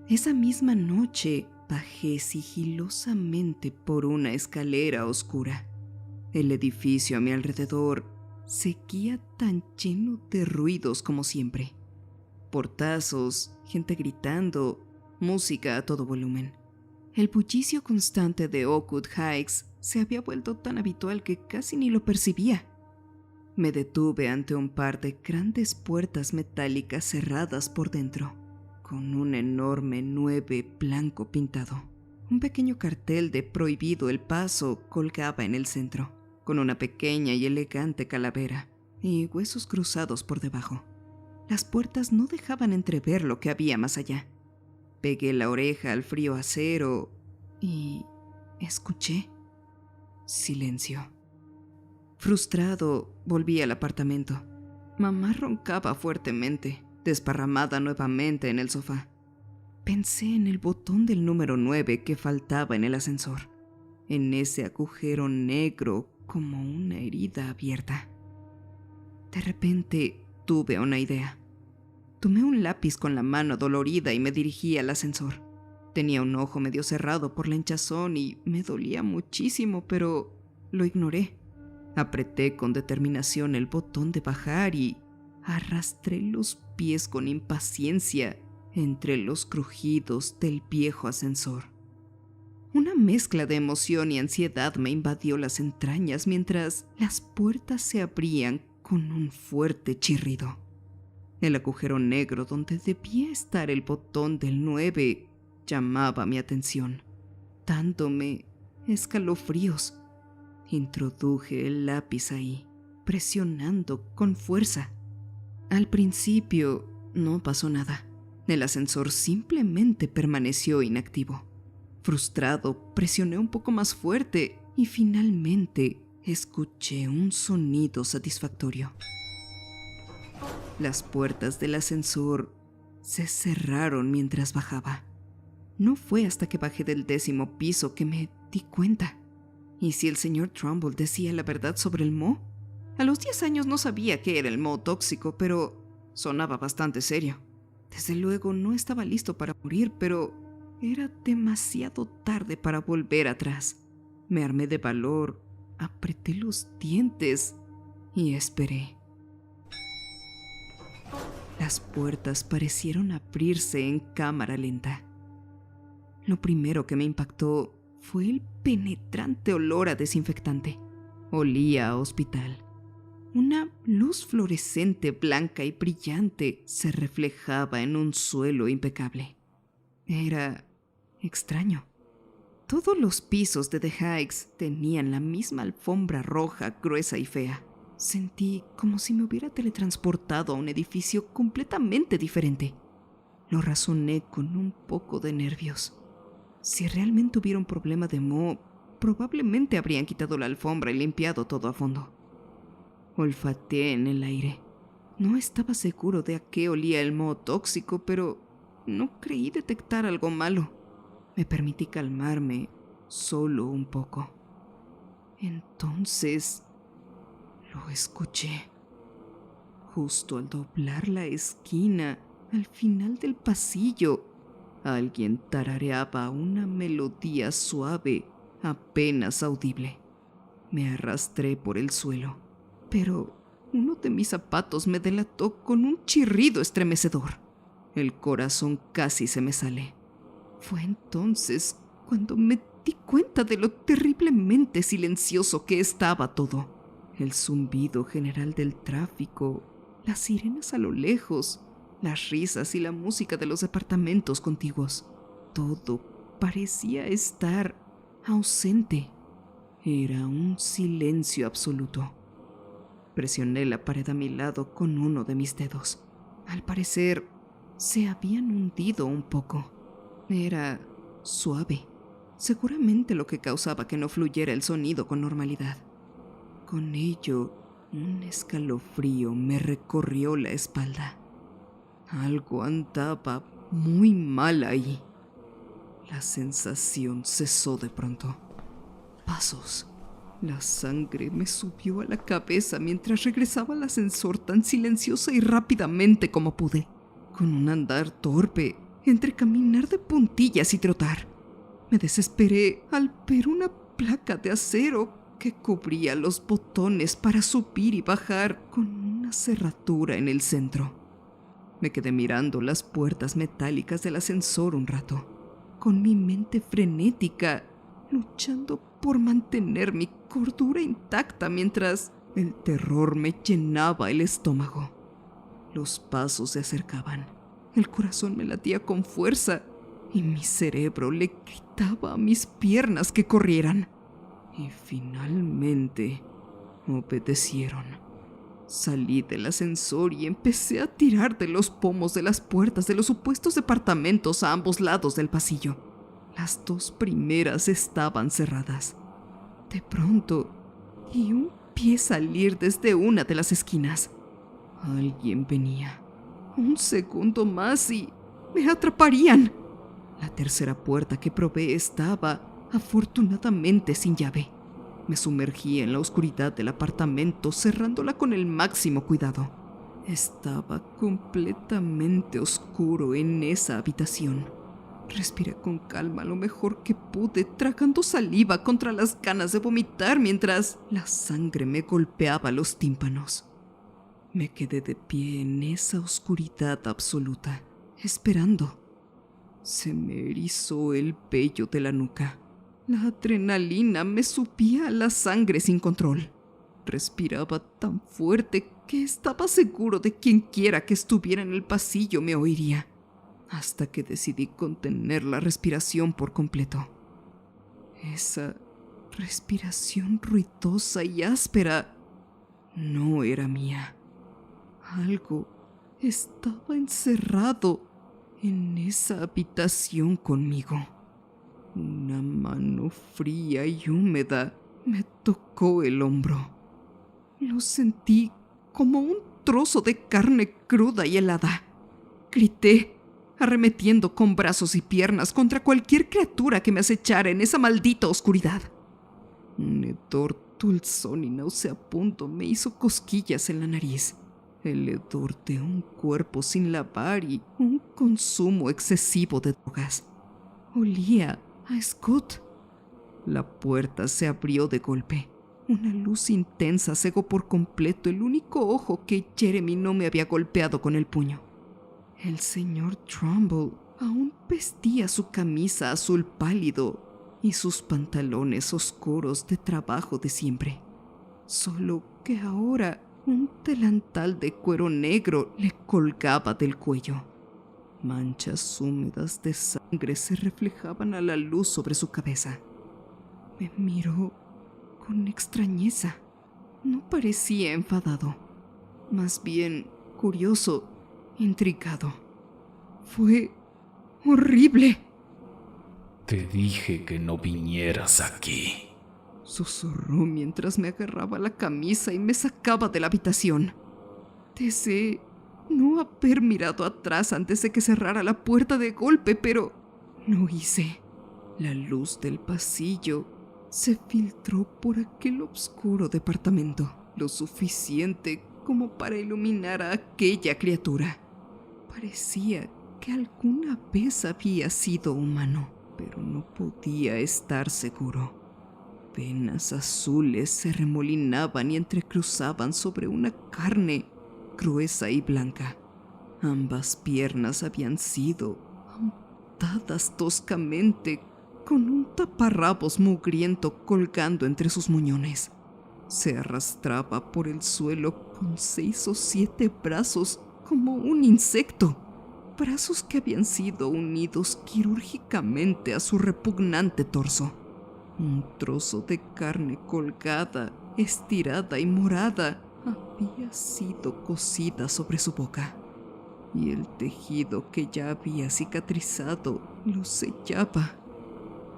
Esa misma noche bajé sigilosamente por una escalera oscura. El edificio a mi alrededor seguía tan lleno de ruidos como siempre. Portazos, gente gritando, música a todo volumen. El bullicio constante de Oakwood Heights se había vuelto tan habitual que casi ni lo percibía. Me detuve ante un par de grandes puertas metálicas cerradas por dentro, con un enorme 9 blanco pintado. Un pequeño cartel de prohibido el paso colgaba en el centro, con una pequeña y elegante calavera y huesos cruzados por debajo. Las puertas no dejaban entrever lo que había más allá. Pegué la oreja al frío acero y escuché silencio. Frustrado, volví al apartamento. Mamá roncaba fuertemente, desparramada nuevamente en el sofá. Pensé en el botón del número 9 que faltaba en el ascensor, en ese agujero negro como una herida abierta. De repente tuve una idea. Tomé un lápiz con la mano dolorida y me dirigí al ascensor. Tenía un ojo medio cerrado por la hinchazón y me dolía muchísimo, pero lo ignoré. Apreté con determinación el botón de bajar y arrastré los pies con impaciencia entre los crujidos del viejo ascensor. Una mezcla de emoción y ansiedad me invadió las entrañas mientras las puertas se abrían con un fuerte chirrido. El agujero negro donde debía estar el botón del 9 llamaba mi atención, dándome escalofríos. Introduje el lápiz ahí, presionando con fuerza. Al principio no pasó nada. El ascensor simplemente permaneció inactivo. Frustrado, presioné un poco más fuerte y finalmente escuché un sonido satisfactorio. Las puertas del ascensor se cerraron mientras bajaba. No fue hasta que bajé del 10º piso que me di cuenta. ¿Y si el señor Trumbull decía la verdad sobre el moho? A los 10 años no sabía qué era el moho tóxico, pero sonaba bastante serio. Desde luego no estaba listo para morir, pero era demasiado tarde para volver atrás. Me armé de valor, apreté los dientes y esperé. Las puertas parecieron abrirse en cámara lenta. Lo primero que me impactó fue el penetrante olor a desinfectante. Olía a hospital. Una luz fluorescente blanca y brillante se reflejaba en un suelo impecable. Era extraño. Todos los pisos de The Heights tenían la misma alfombra roja, gruesa y fea. Sentí como si me hubiera teletransportado a un edificio completamente diferente. Lo razoné con un poco de nervios. Si realmente hubiera un problema de moho, probablemente habrían quitado la alfombra y limpiado todo a fondo. Olfateé en el aire. No estaba seguro de a qué olía el moho tóxico, pero no creí detectar algo malo. Me permití calmarme solo un poco. Entonces lo escuché. Justo al doblar la esquina, al final del pasillo, alguien tarareaba una melodía suave, apenas audible. Me arrastré por el suelo, pero uno de mis zapatos me delató con un chirrido estremecedor. El corazón casi se me sale. Fue entonces cuando me di cuenta de lo terriblemente silencioso que estaba todo. El zumbido general del tráfico, las sirenas a lo lejos, las risas y la música de los departamentos contiguos. Todo parecía estar ausente. Era un silencio absoluto. Presioné la pared a mi lado con uno de mis dedos. Al parecer, se habían hundido un poco. Era suave, seguramente lo que causaba que no fluyera el sonido con normalidad. Con ello, un escalofrío me recorrió la espalda. Algo andaba muy mal ahí. La sensación cesó de pronto. Pasos. La sangre me subió a la cabeza mientras regresaba al ascensor tan silenciosa y rápidamente como pude. Con un andar torpe, entre caminar de puntillas y trotar. Me desesperé al ver una placa de acero que cubría los botones para subir y bajar con una cerradura en el centro. Me quedé mirando las puertas metálicas del ascensor un rato, con mi mente frenética, luchando por mantener mi cordura intacta mientras el terror me llenaba el estómago. Los pasos se acercaban, el corazón me latía con fuerza y mi cerebro le gritaba a mis piernas que corrieran. Y finalmente obedecieron. Salí del ascensor y empecé a tirar de los pomos de las puertas de los supuestos departamentos a ambos lados del pasillo. Las dos primeras estaban cerradas. De pronto, vi un pie salir desde una de las esquinas. Alguien venía. Un segundo más y me atraparían. La tercera puerta que probé estaba, afortunadamente, sin llave. Me sumergí en la oscuridad del apartamento, cerrándola con el máximo cuidado. Estaba completamente oscuro en esa habitación. Respiré con calma lo mejor que pude, tragando saliva contra las ganas de vomitar mientras la sangre me golpeaba los tímpanos. Me quedé de pie en esa oscuridad absoluta, esperando. Se me erizó el vello de la nuca. La adrenalina me subía a la sangre sin control. Respiraba tan fuerte que estaba seguro de quien quiera que estuviera en el pasillo me oiría, hasta que decidí contener la respiración por completo. Esa respiración ruidosa y áspera no era mía. Algo estaba encerrado en esa habitación conmigo. Una mano fría y húmeda me tocó el hombro. Lo sentí como un trozo de carne cruda y helada. Grité, arremetiendo con brazos y piernas contra cualquier criatura que me acechara en esa maldita oscuridad. Un hedor dulzón y nauseabundo me hizo cosquillas en la nariz. El hedor de un cuerpo sin lavar y un consumo excesivo de drogas. Olía a Scott. La puerta se abrió de golpe. Una luz intensa cegó por completo el único ojo que Jeremy no me había golpeado con el puño. El señor Trumbull aún vestía su camisa azul pálido y sus pantalones oscuros de trabajo de siempre. Solo que ahora un delantal de cuero negro le colgaba del cuello. Manchas húmedas de sangre se reflejaban a la luz sobre su cabeza. Me miró con extrañeza. No parecía enfadado, más bien curioso, intrigado. Fue horrible. Te dije que no vinieras aquí. Susurró mientras me agarraba la camisa y me sacaba de la habitación. Deseé no haber mirado atrás antes de que cerrara la puerta de golpe, pero no hice. La luz del pasillo se filtró por aquel oscuro departamento, lo suficiente como para iluminar a aquella criatura. Parecía que alguna vez había sido humano, pero no podía estar seguro. Venas azules se remolinaban y entrecruzaban sobre una carne gruesa y blanca. Ambas piernas habían sido amputadas toscamente, con un taparrabos mugriento colgando entre sus muñones. Se arrastraba por el suelo con 6 o 7 brazos como un insecto. Brazos que habían sido unidos quirúrgicamente a su repugnante torso. Un trozo de carne colgada, estirada y morada había sido cosida sobre su boca, y el tejido que ya había cicatrizado lo sellaba.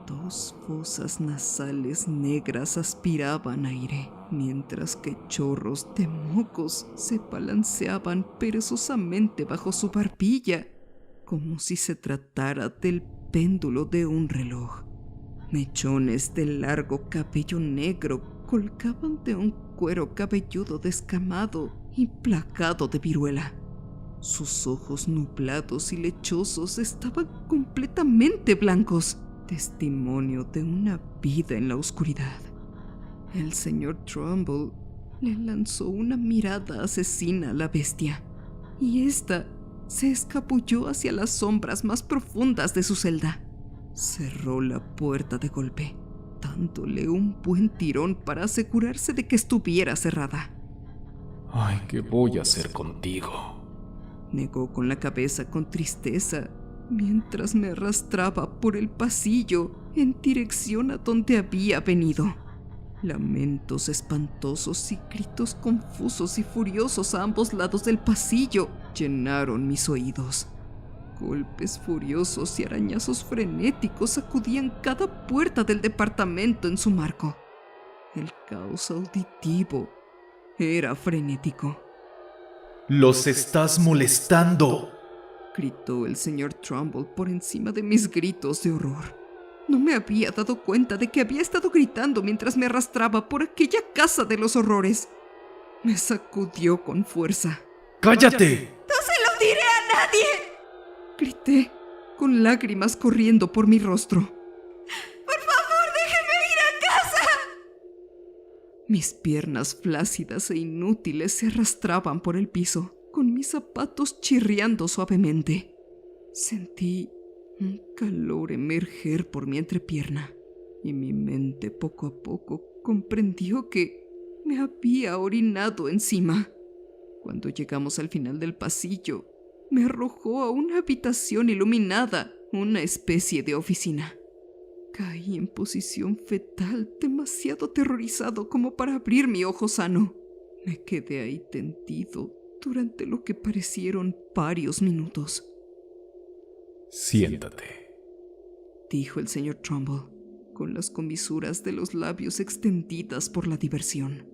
2 fosas nasales negras aspiraban aire, mientras que chorros de mocos se balanceaban perezosamente bajo su barbilla, como si se tratara del péndulo de un reloj. Mechones de largo cabello negro colgaban de un cuero cabelludo descamado y plagado de viruela. Sus ojos nublados y lechosos estaban completamente blancos, testimonio de una vida en la oscuridad. El señor Trumbull le lanzó una mirada asesina a la bestia, y ésta se escabulló hacia las sombras más profundas de su celda. Cerró la puerta de golpe, dándole un buen tirón para asegurarse de que estuviera cerrada. Ay, ¿qué voy a hacer contigo? Negó con la cabeza con tristeza, mientras me arrastraba por el pasillo en dirección a donde había venido. Lamentos espantosos y gritos confusos y furiosos a ambos lados del pasillo llenaron mis oídos. Golpes furiosos y arañazos frenéticos sacudían cada puerta del departamento en su marco. El caos auditivo era frenético. ¡Los estás molestando! Gritó el señor Trumbull por encima de mis gritos de horror. No me había dado cuenta de que había estado gritando mientras me arrastraba por aquella casa de los horrores. Me sacudió con fuerza. ¡Cállate! ¡No se lo diré a nadie! Grité, con lágrimas corriendo por mi rostro. ¡Por favor, déjeme ir a casa! Mis piernas flácidas e inútiles se arrastraban por el piso, con mis zapatos chirriando suavemente. Sentí un calor emerger por mi entrepierna, y mi mente poco a poco comprendió que me había orinado encima. Cuando llegamos al final del pasillo, me arrojó a una habitación iluminada, una especie de oficina. Caí en posición fetal, demasiado aterrorizado como para abrir mi ojo sano. Me quedé ahí tendido durante lo que parecieron varios minutos. Siéntate, dijo el señor Trumbull, con las comisuras de los labios extendidas por la diversión.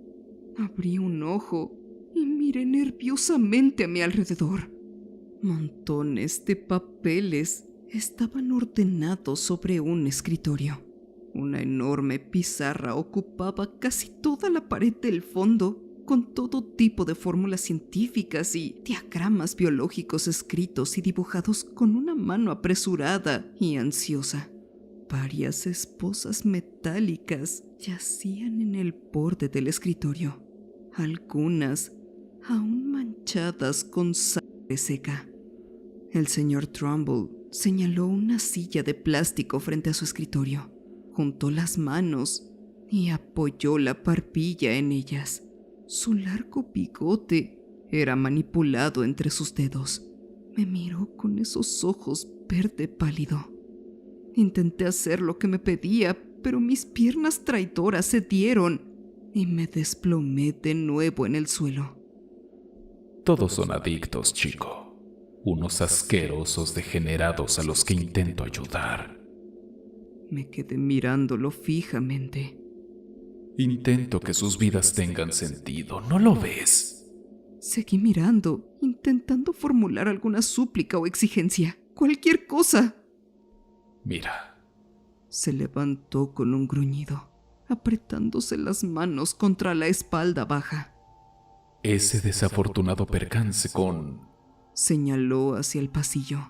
Abrí un ojo y miré nerviosamente a mi alrededor. Montones de papeles estaban ordenados sobre un escritorio. Una enorme pizarra ocupaba casi toda la pared del fondo, con todo tipo de fórmulas científicas y diagramas biológicos escritos y dibujados con una mano apresurada y ansiosa. Varias esposas metálicas yacían en el borde del escritorio, algunas aún manchadas con sangre seca. El señor Trumbull señaló una silla de plástico frente a su escritorio, juntó las manos y apoyó la barbilla en ellas. Su largo bigote era manipulado entre sus dedos. Me miró con esos ojos verde pálido. Intenté hacer lo que me pedía, pero mis piernas traidoras cedieron y me desplomé de nuevo en el suelo. Todos son adictos, chico. Unos asquerosos degenerados a los que intento ayudar. Me quedé mirándolo fijamente. Intento que sus vidas tengan sentido, ¿no lo ves? Seguí mirando, intentando formular alguna súplica o exigencia. Cualquier cosa. Mira, Se levantó con un gruñido, apretándose las manos contra la espalda baja. ese desafortunado percance con Señaló hacia el pasillo.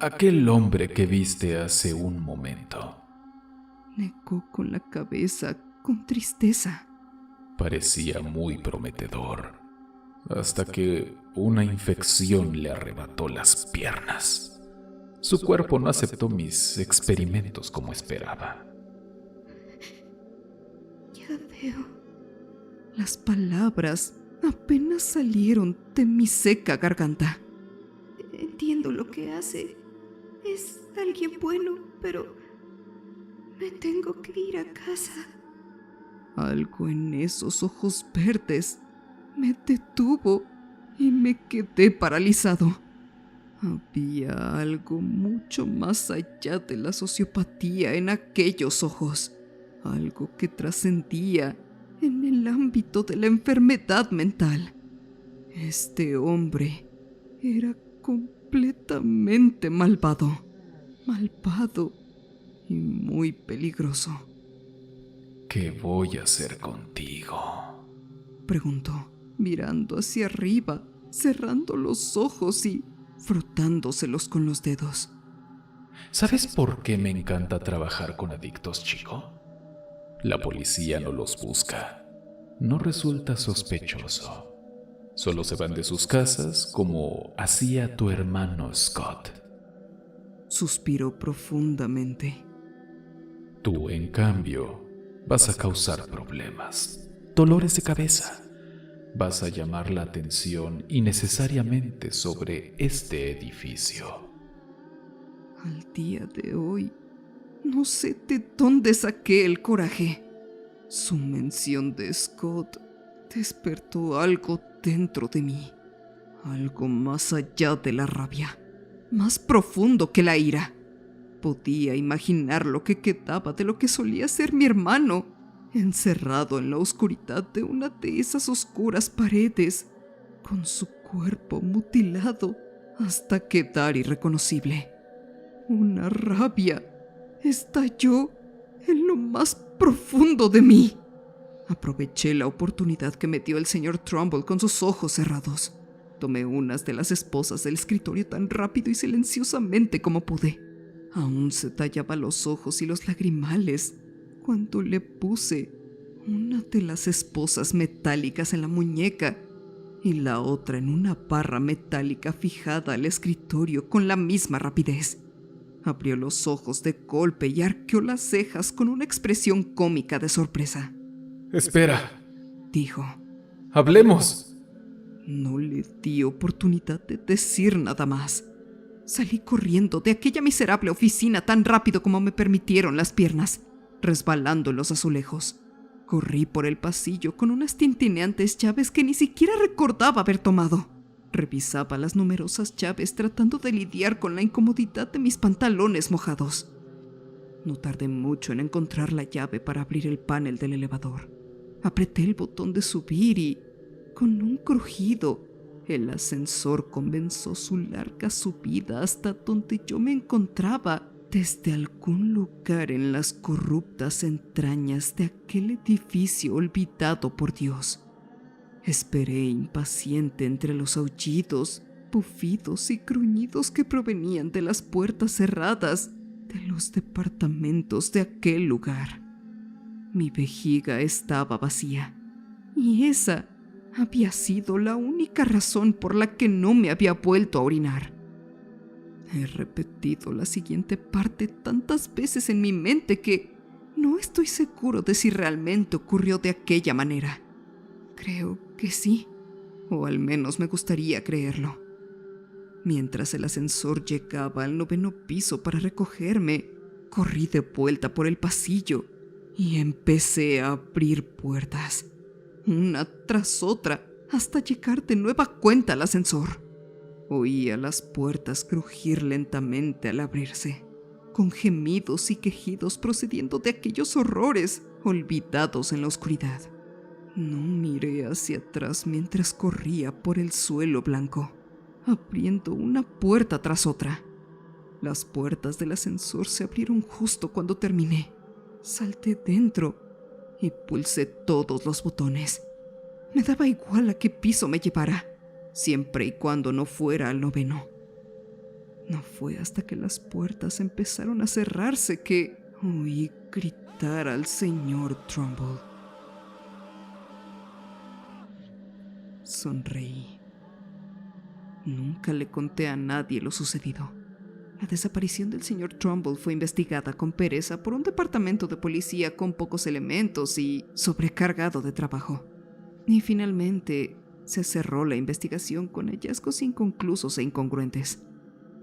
aquel hombre que viste hace un momento. Negó con la cabeza, con tristeza. Parecía muy prometedor, hasta que una infección le arrebató las piernas. Su cuerpo no aceptó mis experimentos como esperaba. Ya veo. Las palabras apenas salieron de mi seca garganta. Entiendo lo que hace. Es alguien bueno, pero me tengo que ir a casa. Algo en esos ojos verdes me detuvo y me quedé paralizado. Había algo mucho más allá de la sociopatía en aquellos ojos, algo que trascendía en el ámbito de la enfermedad mental. Este hombre era completamente malvado y muy peligroso. ¿Qué voy a hacer contigo? Preguntó, mirando hacia arriba, cerrando los ojos y frotándoselos con los dedos. ¿Sabes por qué me encanta trabajar con adictos, chico? La policía no los busca. No resulta sospechoso. Solo se van de sus casas como hacía tu hermano Scott. Suspiró profundamente. Tú, en cambio, vas a causar problemas, dolores de cabeza. Vas a llamar la atención innecesariamente sobre este edificio. Al día de hoy, no sé de dónde saqué el coraje. Su mención de Scott despertó algo dentro de mí, algo más allá de la rabia, más profundo que la ira. Podía imaginar lo que quedaba de lo que solía ser mi hermano, encerrado en la oscuridad de una de esas oscuras paredes, con su cuerpo mutilado hasta quedar irreconocible. Una rabia estalló en lo más profundo de mí. Aproveché la oportunidad que me dio el señor Trumbull con sus ojos cerrados. Tomé unas de las esposas del escritorio tan rápido y silenciosamente como pude. Aún se tallaba los ojos y los lagrimales cuando le puse una de las esposas metálicas en la muñeca y la otra en una barra metálica fijada al escritorio con la misma rapidez. Abrió los ojos de golpe y arqueó las cejas con una expresión cómica de sorpresa. Espera, Dijo. hablemos. No le di oportunidad de decir nada más. Salí corriendo de aquella miserable oficina tan rápido como me permitieron las piernas, resbalando en los azulejos. Corrí por el pasillo con unas tintineantes llaves que ni siquiera recordaba haber tomado. Revisaba las numerosas llaves tratando de lidiar con la incomodidad de mis pantalones mojados. No tardé mucho en encontrar la llave para abrir el panel del elevador. Apreté el botón de subir y, con un crujido, el ascensor comenzó su larga subida hasta donde yo me encontraba, desde algún lugar en las corruptas entrañas de aquel edificio olvidado por Dios. Esperé impaciente entre los aullidos, bufidos y gruñidos que provenían de las puertas cerradas de los departamentos de aquel lugar. Mi vejiga estaba vacía, y esa había sido la única razón por la que no me había vuelto a orinar. He repetido la siguiente parte tantas veces en mi mente que no estoy seguro de si realmente ocurrió de aquella manera. Creo que sí, o al menos me gustaría creerlo. Mientras el ascensor llegaba al 9º piso para recogerme, corrí de vuelta por el pasillo y empecé a abrir puertas, una tras otra, hasta llegar de nueva cuenta al ascensor. Oía las puertas crujir lentamente al abrirse, con gemidos y quejidos procediendo de aquellos horrores olvidados en la oscuridad. No miré hacia atrás mientras corría por el suelo blanco, abriendo una puerta tras otra. Las puertas del ascensor se abrieron justo cuando terminé. Salté dentro y pulsé todos los botones. Me daba igual a qué piso me llevara, siempre y cuando no fuera al 9º. No fue hasta que las puertas empezaron a cerrarse que oí gritar al señor Trumbull. Sonreí. Nunca le conté a nadie lo sucedido. La desaparición del señor Trumbull fue investigada con pereza por un departamento de policía con pocos elementos y sobrecargado de trabajo. Y finalmente se cerró la investigación con hallazgos inconclusos e incongruentes.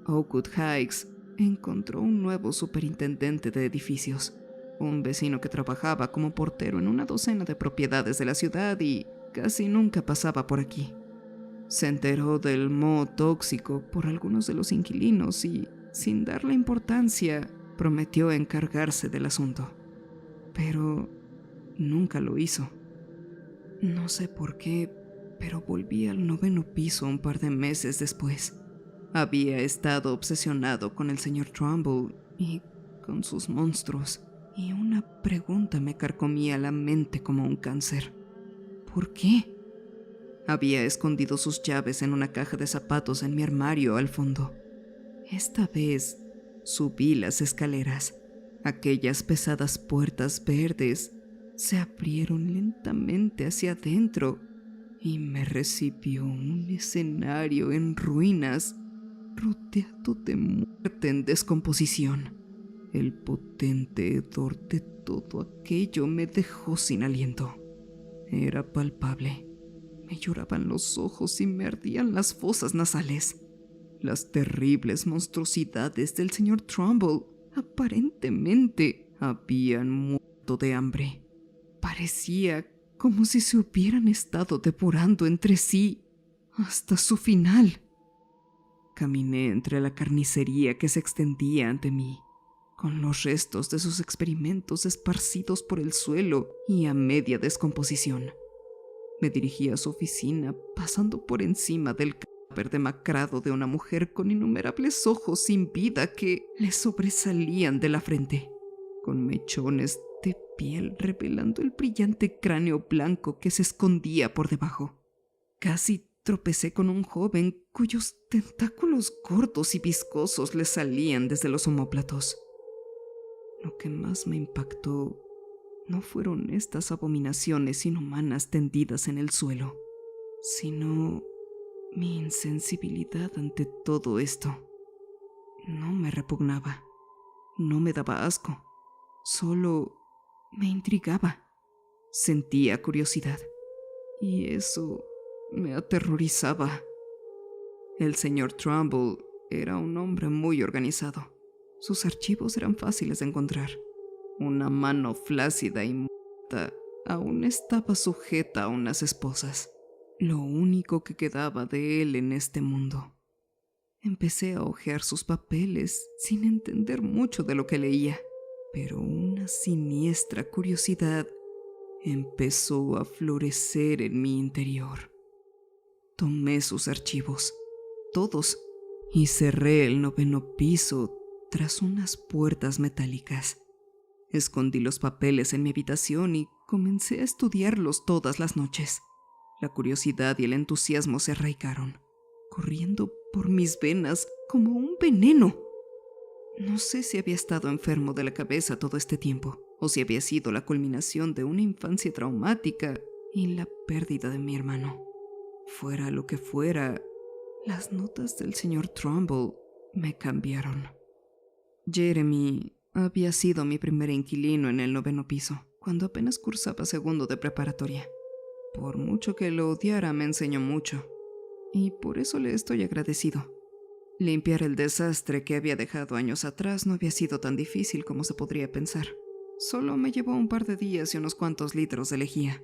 Oakwood Heights encontró un nuevo superintendente de edificios, un vecino que trabajaba como portero en una docena de propiedades de la ciudad y casi nunca pasaba por aquí. Se enteró del moho tóxico por algunos de los inquilinos y, sin darle importancia, prometió encargarse del asunto. Pero nunca lo hizo. No sé por qué, pero volví al 9º piso un par de meses después. Había estado obsesionado con el señor Trumbull y con sus monstruos, y una pregunta me carcomía la mente como un cáncer. ¿Por qué? Había escondido sus llaves en una caja de zapatos en mi armario al fondo. Esta vez subí las escaleras. Aquellas pesadas puertas verdes se abrieron lentamente hacia adentro y me recibió un escenario en ruinas, rodeado de muerte en descomposición. El potente hedor de todo aquello me dejó sin aliento. Era palpable. Me lloraban los ojos y me ardían las fosas nasales. Las terribles monstruosidades del señor Trumbull aparentemente habían muerto de hambre. Parecía como si se hubieran estado devorando entre sí hasta su final. Caminé entre la carnicería que se extendía ante mí, con los restos de sus experimentos esparcidos por el suelo y a media descomposición. Me dirigí a su oficina, pasando por encima del cadáver demacrado de una mujer con innumerables ojos sin vida que le sobresalían de la frente, con mechones de piel revelando el brillante cráneo blanco que se escondía por debajo. Casi tropecé con un joven cuyos tentáculos gordos y viscosos le salían desde los omóplatos. Lo que más me impactó no fueron estas abominaciones inhumanas tendidas en el suelo, sino mi insensibilidad ante todo esto. No me repugnaba, no me daba asco, solo me intrigaba. Sentía curiosidad, y eso me aterrorizaba. El señor Trumbull era un hombre muy organizado. Sus archivos eran fáciles de encontrar. Una mano flácida y muerta aún estaba sujeta a unas esposas. Lo único que quedaba de él en este mundo. Empecé a hojear sus papeles sin entender mucho de lo que leía, pero una siniestra curiosidad empezó a florecer en mi interior. Tomé sus archivos, todos, y cerré el 9º piso tras unas puertas metálicas. Escondí los papeles en mi habitación y comencé a estudiarlos todas las noches. La curiosidad y el entusiasmo se arraigaron, corriendo por mis venas como un veneno. No sé si había estado enfermo de la cabeza todo este tiempo, o si había sido la culminación de una infancia traumática y la pérdida de mi hermano. Fuera lo que fuera, las notas del señor Trumbull me cambiaron. Jeremy había sido mi primer inquilino en el 9º piso, cuando apenas cursaba segundo de preparatoria. Por mucho que lo odiara, me enseñó mucho, y por eso le estoy agradecido. Limpiar el desastre que había dejado años atrás no había sido tan difícil como se podría pensar. Solo me llevó un par de días y unos cuantos litros de lejía.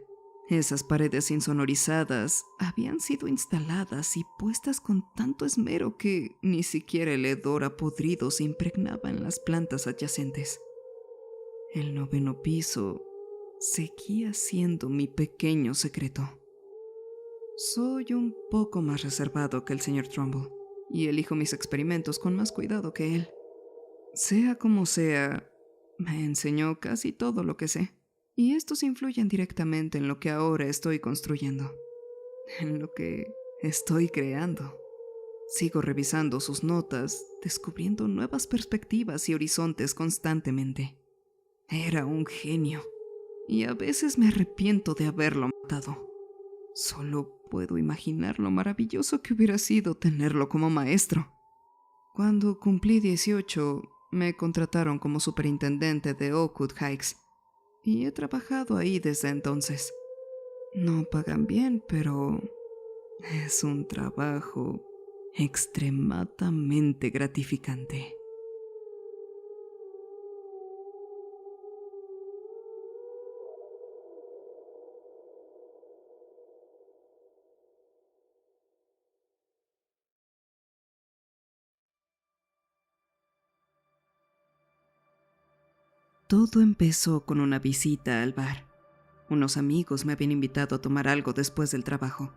Esas paredes insonorizadas habían sido instaladas y puestas con tanto esmero que ni siquiera el hedor a podrido se impregnaba en las plantas adyacentes. El 9º piso seguía siendo mi pequeño secreto. Soy un poco más reservado que el señor Trumbull y elijo mis experimentos con más cuidado que él. Sea como sea, me enseñó casi todo lo que sé, y estos influyen directamente en lo que ahora estoy construyendo, en lo que estoy creando. Sigo revisando sus notas, descubriendo nuevas perspectivas y horizontes constantemente. Era un genio, y a veces me arrepiento de haberlo matado. Solo puedo imaginar lo maravilloso que hubiera sido tenerlo como maestro. Cuando cumplí 18, me contrataron como superintendente de Oakwood Heights, y he trabajado ahí desde entonces. No pagan bien, pero es un trabajo extremadamente gratificante. Todo empezó con una visita al bar. Unos amigos me habían invitado a tomar algo después del trabajo.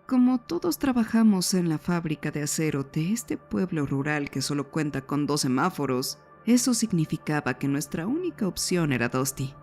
Como todos trabajamos en la fábrica de acero de este pueblo rural que solo cuenta con 2 semáforos, eso significaba que nuestra única opción era Dusty.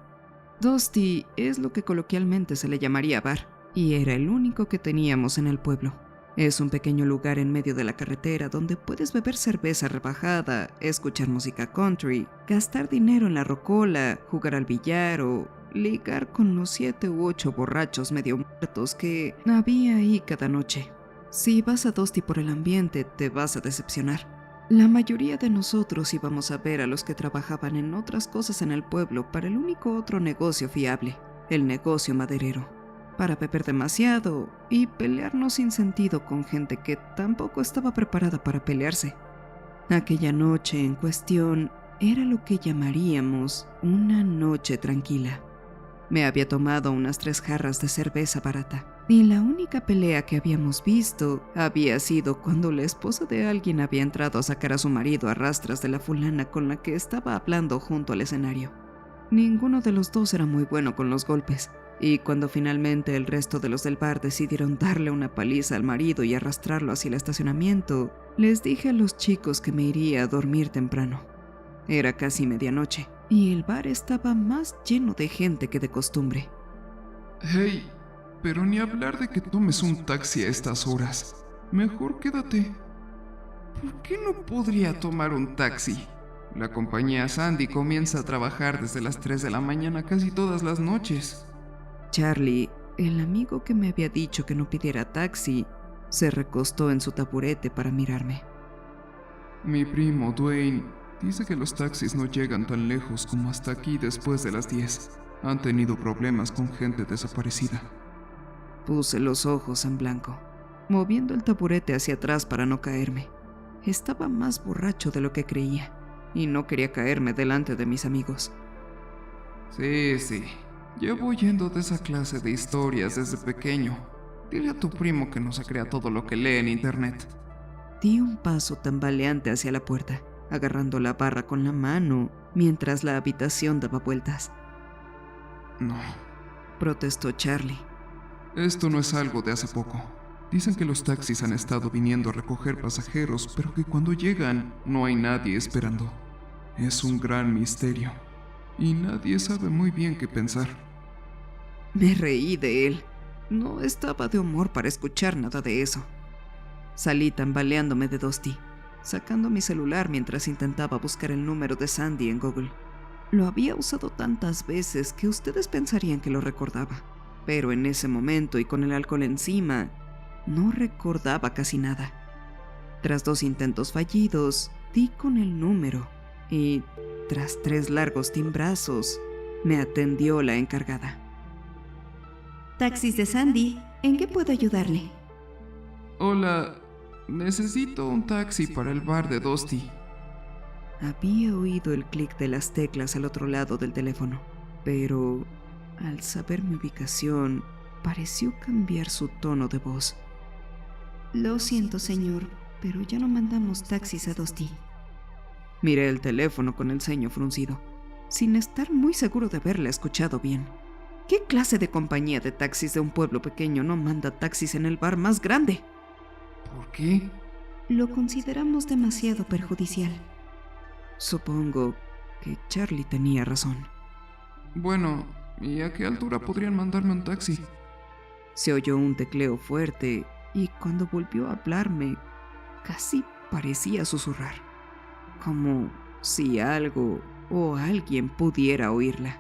Dusty es lo que coloquialmente se le llamaría bar, y era el único que teníamos en el pueblo. Es un pequeño lugar en medio de la carretera donde puedes beber cerveza rebajada, escuchar música country, gastar dinero en la rocola, jugar al billar o ligar con los 7 u 8 borrachos medio muertos que había ahí cada noche. Si vas a Dusty por el ambiente, te vas a decepcionar. La mayoría de nosotros íbamos a ver a los que trabajaban en otras cosas en el pueblo para el único otro negocio fiable, el negocio maderero, para beber demasiado y pelearnos sin sentido con gente que tampoco estaba preparada para pelearse. Aquella noche en cuestión era lo que llamaríamos una noche tranquila. Me había tomado unas 3 jarras de cerveza barata, y la única pelea que habíamos visto había sido cuando la esposa de alguien había entrado a sacar a su marido a rastras de la fulana con la que estaba hablando junto al escenario. Ninguno de los dos era muy bueno con los golpes, y cuando finalmente el resto de los del bar decidieron darle una paliza al marido y arrastrarlo hacia el estacionamiento, les dije a los chicos que me iría a dormir temprano. Era casi medianoche, y el bar estaba más lleno de gente que de costumbre. Hey, pero ni hablar de que tomes un taxi a estas horas. Mejor quédate. ¿Por qué no podría tomar un taxi? La compañía Sandy comienza a trabajar desde las 3 de la mañana casi todas las noches. Charlie, el amigo que me había dicho que no pidiera taxi, se recostó en su taburete para mirarme. Mi primo Dwayne dice que los taxis no llegan tan lejos como hasta aquí después de las 10. Han tenido problemas con gente desaparecida. Puse los ojos en blanco, moviendo el taburete hacia atrás para no caerme. Estaba más borracho de lo que creía, y no quería caerme delante de mis amigos. Sí. Llevo oyendo de esa clase de historias desde pequeño. Dile a tu primo que no se crea todo lo que lee en internet. Di un paso tambaleante hacia la puerta, agarrando la barra con la mano mientras la habitación daba vueltas. No, Protestó Charlie. esto no es algo de hace poco. Dicen que los taxis han estado viniendo a recoger pasajeros, pero que cuando llegan no hay nadie esperando. Es un gran misterio, y nadie sabe muy bien qué pensar. Me reí de él. No estaba de humor para escuchar nada de eso. Salí tambaleándome de Dusty, sacando mi celular mientras intentaba buscar el número de Sandy en Google. Lo había usado tantas veces que ustedes pensarían que lo recordaba, pero en ese momento y con el alcohol encima, no recordaba casi nada. Tras 2 intentos fallidos, di con el número y, tras 3 largos timbrazos, me atendió la encargada. Taxis de Sandy, ¿en qué puedo ayudarle? Hola, necesito un taxi para el bar de Dusty. Había oído el clic de las teclas al otro lado del teléfono, pero al saber mi ubicación, pareció cambiar su tono de voz. Lo siento, señor, pero ya no mandamos taxis a Dusty. Miré el teléfono con el ceño fruncido, sin estar muy seguro de haberla escuchado bien. ¿Qué clase de compañía de taxis de un pueblo pequeño no manda taxis en el bar más grande? ¿Por qué? Lo consideramos demasiado perjudicial. Supongo que Charlie tenía razón. Bueno, ¿y a qué altura podrían mandarme un taxi? Se oyó un tecleo fuerte y cuando volvió a hablarme, casi parecía susurrar, como si algo o alguien pudiera oírla.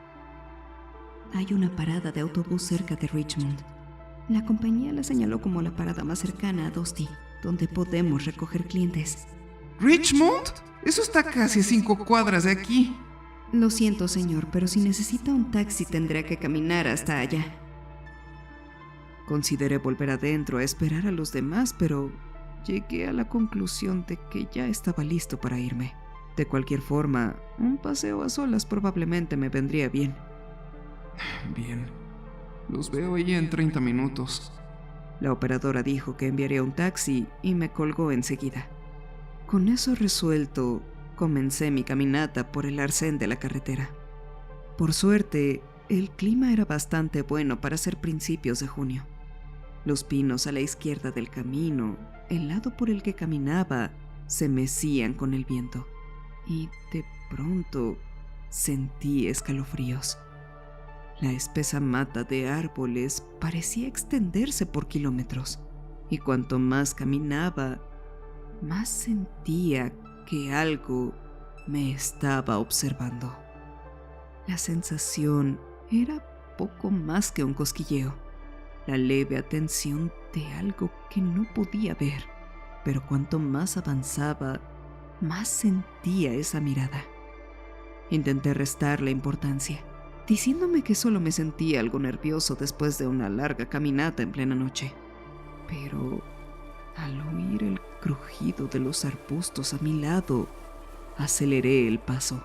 Hay una parada de autobús cerca de Richmond. La compañía la señaló como la parada más cercana a Dusty, donde podemos recoger clientes. ¿Richmond? Eso está casi a 5 cuadras de aquí. Lo siento, señor, pero si necesita un taxi tendrá que caminar hasta allá. Consideré volver adentro a esperar a los demás, pero llegué a la conclusión de que ya estaba listo para irme. De cualquier forma, un paseo a solas probablemente me vendría bien. Bien, los veo ahí en 30 minutos. La operadora dijo que enviaría un taxi y me colgó enseguida. Con eso resuelto, comencé mi caminata por el arcén de la carretera. Por suerte, el clima era bastante bueno para ser principios de junio. Los pinos a la izquierda del camino, el lado por el que caminaba, se mecían con el viento. Y de pronto sentí escalofríos. La espesa mata de árboles parecía extenderse por kilómetros, y cuanto más caminaba, más sentía que algo me estaba observando. La sensación era poco más que un cosquilleo, la leve atención de algo que no podía ver, pero cuanto más avanzaba, más sentía esa mirada. Intenté restarle importancia, diciéndome que solo me sentía algo nervioso después de una larga caminata en plena noche. Pero al oír el crujido de los arbustos a mi lado, aceleré el paso.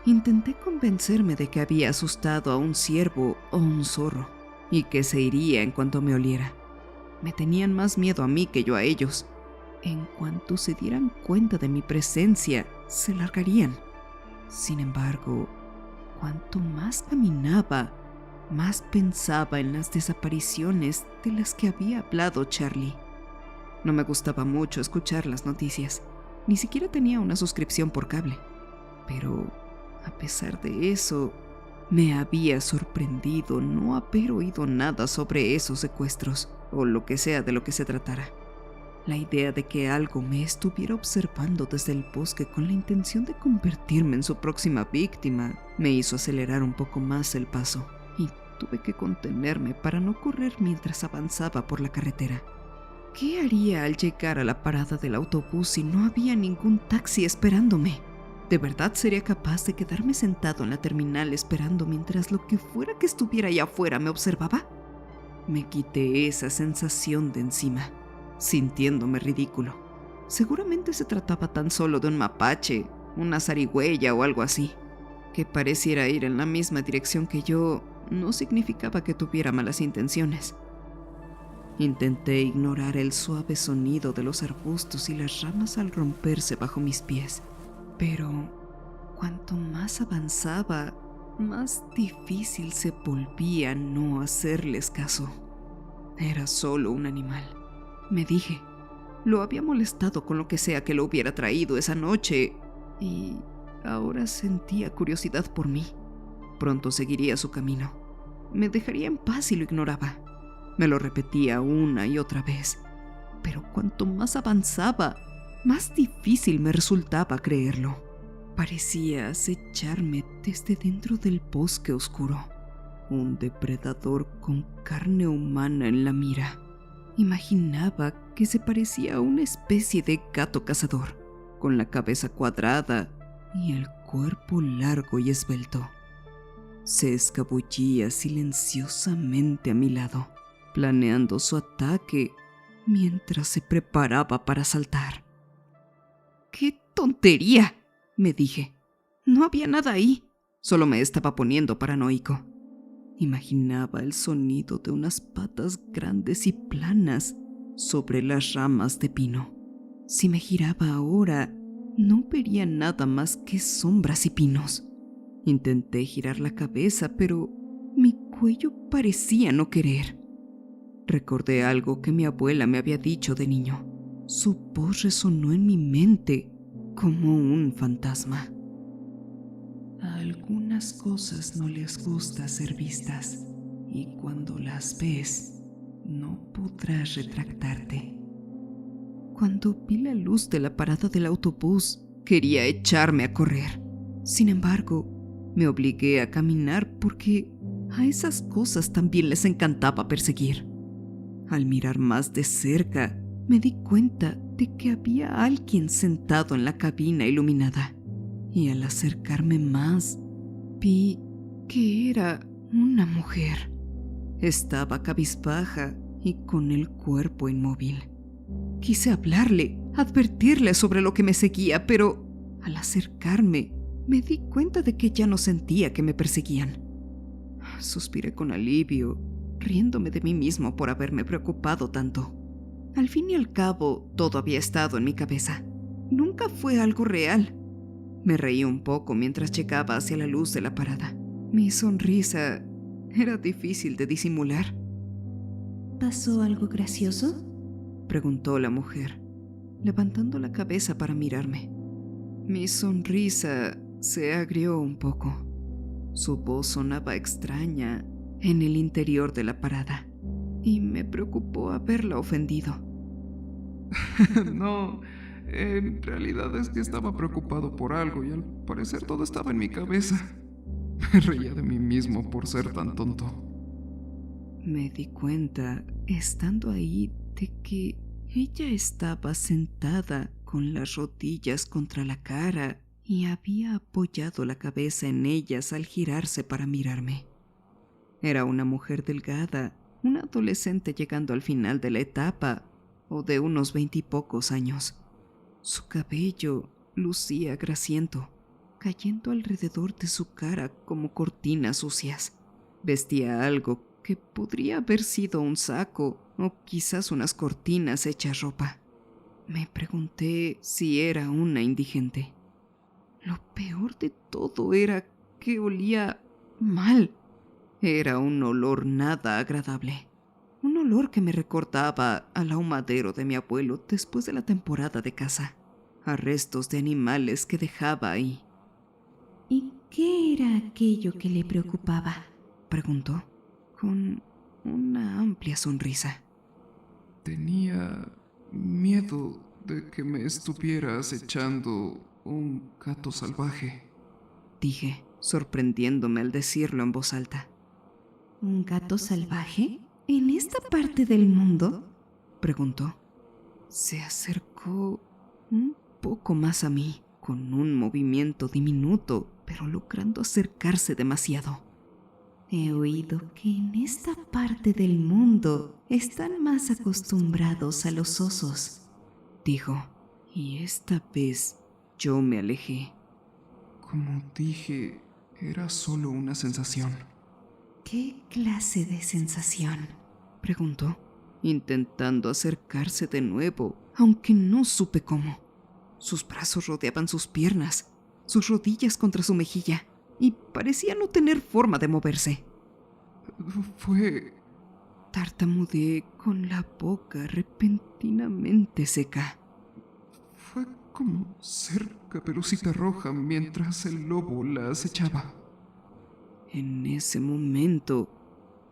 Intenté convencerme de que había asustado a un ciervo o un zorro y que se iría en cuanto me oliera. Me tenían más miedo a mí que yo a ellos. En cuanto se dieran cuenta de mi presencia, se largarían. Sin embargo, cuanto más caminaba, más pensaba en las desapariciones de las que había hablado Charlie. No me gustaba mucho escuchar las noticias, ni siquiera tenía una suscripción por cable. Pero, a pesar de eso, me había sorprendido no haber oído nada sobre esos secuestros, o lo que sea de lo que se tratara. La idea de que algo me estuviera observando desde el bosque con la intención de convertirme en su próxima víctima me hizo acelerar un poco más el paso, y tuve que contenerme para no correr mientras avanzaba por la carretera. ¿Qué haría al llegar a la parada del autobús si no había ningún taxi esperándome? ¿De verdad sería capaz de quedarme sentado en la terminal esperando mientras lo que fuera que estuviera allá afuera me observaba? Me quité esa sensación de encima, sintiéndome ridículo. Seguramente se trataba tan solo de un mapache, una zarigüeya o algo así. Que pareciera ir en la misma dirección que yo no significaba que tuviera malas intenciones. Intenté ignorar el suave sonido de los arbustos y las ramas al romperse bajo mis pies, pero cuanto más avanzaba, más difícil se volvía no hacerles caso. Era solo un animal, me dije. Lo había molestado con lo que sea que lo hubiera traído esa noche y ahora sentía curiosidad por mí. Pronto seguiría su camino. Me dejaría en paz si lo ignoraba. Me lo repetía una y otra vez, pero cuanto más avanzaba, más difícil me resultaba creerlo. Parecía acecharme desde dentro del bosque oscuro, un depredador con carne humana en la mira. Imaginaba que se parecía a una especie de gato cazador, con la cabeza cuadrada y el cuerpo largo y esbelto. Se escabullía silenciosamente a mi lado, planeando su ataque mientras se preparaba para saltar. ¡Qué tontería!, me dije. No había nada ahí, solo me estaba poniendo paranoico. Imaginaba el sonido de unas patas grandes y planas sobre las ramas de pino. Si me giraba ahora, no vería nada más que sombras y pinos. Intenté girar la cabeza, pero mi cuello parecía no querer. Recordé algo que mi abuela me había dicho de niño. Su voz resonó en mi mente como un fantasma. A algunas cosas no les gusta ser vistas, y cuando las ves, no podrás retractarte. Cuando vi la luz de la parada del autobús, quería echarme a correr. Sin embargo, me obligué a caminar porque a esas cosas también les encantaba perseguir. Al mirar más de cerca, me di cuenta de que había alguien sentado en la cabina iluminada. Y al acercarme más, vi que era una mujer. Estaba cabizbaja y con el cuerpo inmóvil. Quise hablarle, advertirle sobre lo que me seguía, pero al acercarme me di cuenta de que ya no sentía que me perseguían. Suspiré con alivio, riéndome de mí mismo por haberme preocupado tanto. Al fin y al cabo, todo había estado en mi cabeza. Nunca fue algo real. Me reí un poco mientras llegaba hacia la luz de la parada. Mi sonrisa era difícil de disimular. ¿Pasó algo gracioso?, preguntó la mujer, levantando la cabeza para mirarme. Mi sonrisa se agrió un poco. Su voz sonaba extraña en el interior de la parada y me preocupó haberla ofendido. No, en realidad es que estaba preocupado por algo y al parecer todo estaba en mi cabeza. Me reía de mí mismo por ser tan tonto. Me di cuenta, estando ahí, de que ella estaba sentada con las rodillas contra la cara y había apoyado la cabeza en ellas al girarse para mirarme. Era una mujer delgada, una adolescente llegando al final de la etapa, o de unos 20 y pocos años. Su cabello lucía grasiento, cayendo alrededor de su cara como cortinas sucias. Vestía algo que podría haber sido un saco o quizás unas cortinas hechas ropa. Me pregunté si era una indigente. Lo peor de todo era que olía mal. Era un olor nada agradable. Un olor que me recordaba al ahumadero de mi abuelo después de la temporada de caza, a restos de animales que dejaba ahí. ¿Y qué era aquello que le preocupaba?, preguntó, con una amplia sonrisa. Tenía miedo de que me estuviera acechando un gato salvaje. Dije, sorprendiéndome al decirlo en voz alta. ¿Un gato salvaje? ¿En esta parte del mundo?, preguntó. Se acercó un poco más a mí, con un movimiento diminuto, pero logrando acercarse demasiado. He oído que en esta parte del mundo están más acostumbrados a los osos, dijo, y esta vez yo me alejé. Como dije, era solo una sensación. ¿Qué clase de sensación?, preguntó, intentando acercarse de nuevo, aunque no supe cómo. Sus brazos rodeaban sus piernas, sus rodillas contra su mejilla, y parecía no tener forma de moverse. Fue... Tartamudeé con la boca repentinamente seca. Fue como ser Caperucita Roja mientras el lobo la acechaba. En ese momento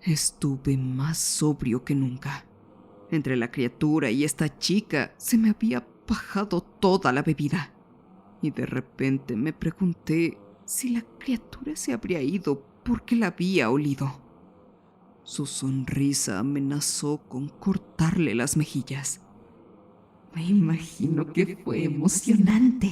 estuve más sobrio que nunca. Entre la criatura y esta chica se me había bajado toda la bebida. Y de repente me pregunté si la criatura se habría ido porque la había olido. Su sonrisa amenazó con cortarle las mejillas. Me imagino que fue emocionante.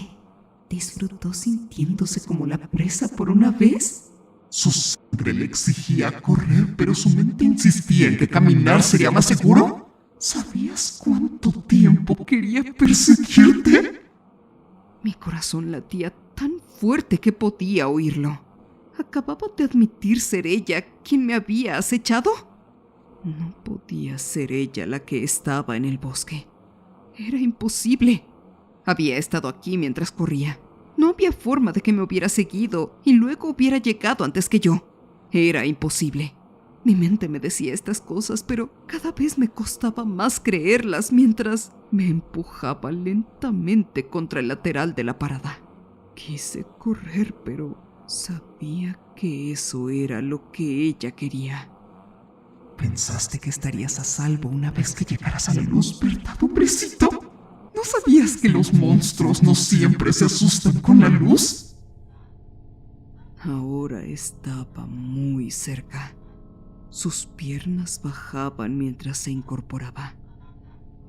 ¿Disfrutó sintiéndose como la presa por una vez? Su sangre le exigía correr, pero su mente insistía en que caminar sería más seguro. ¿Sabías cuánto tiempo quería perseguirte? Mi corazón latía tan fuerte que podía oírlo. ¿Acababa de admitir ser ella quien me había acechado? No podía ser ella la que estaba en el bosque. Era imposible. Había estado aquí mientras corría. No había forma de que me hubiera seguido y luego hubiera llegado antes que yo. Era imposible. Mi mente me decía estas cosas, pero cada vez me costaba más creerlas mientras me empujaba lentamente contra el lateral de la parada. Quise correr, pero sabía que eso era lo que ella quería. ¿Pensaste que estarías a salvo una vez que llegaras a la luz, verdad, hombrecito? ¿No sabías que los monstruos no siempre se asustan con la luz? Ahora estaba muy cerca. Sus piernas bajaban mientras se incorporaba.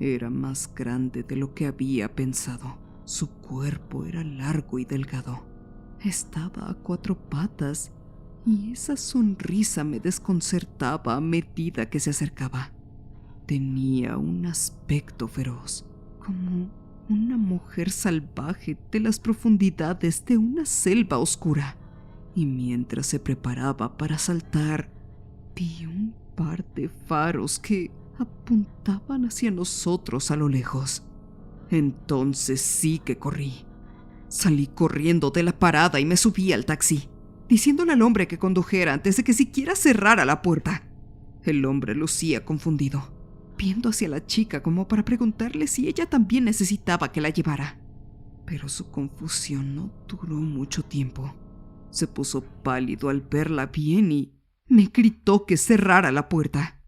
Era más grande de lo que había pensado. Su cuerpo era largo y delgado. Estaba a 4 patas y esa sonrisa me desconcertaba a medida que se acercaba. Tenía un aspecto feroz, como una mujer salvaje de las profundidades de una selva oscura. Y mientras se preparaba para saltar, vi un par de faros que apuntaban hacia nosotros a lo lejos. Entonces sí que corrí. Salí corriendo de la parada y me subí al taxi, diciéndole al hombre que condujera antes de que siquiera cerrara la puerta. El hombre lucía confundido, viendo hacia la chica como para preguntarle si ella también necesitaba que la llevara. Pero su confusión no duró mucho tiempo. Se puso pálido al verla bien y me gritó que cerrara la puerta.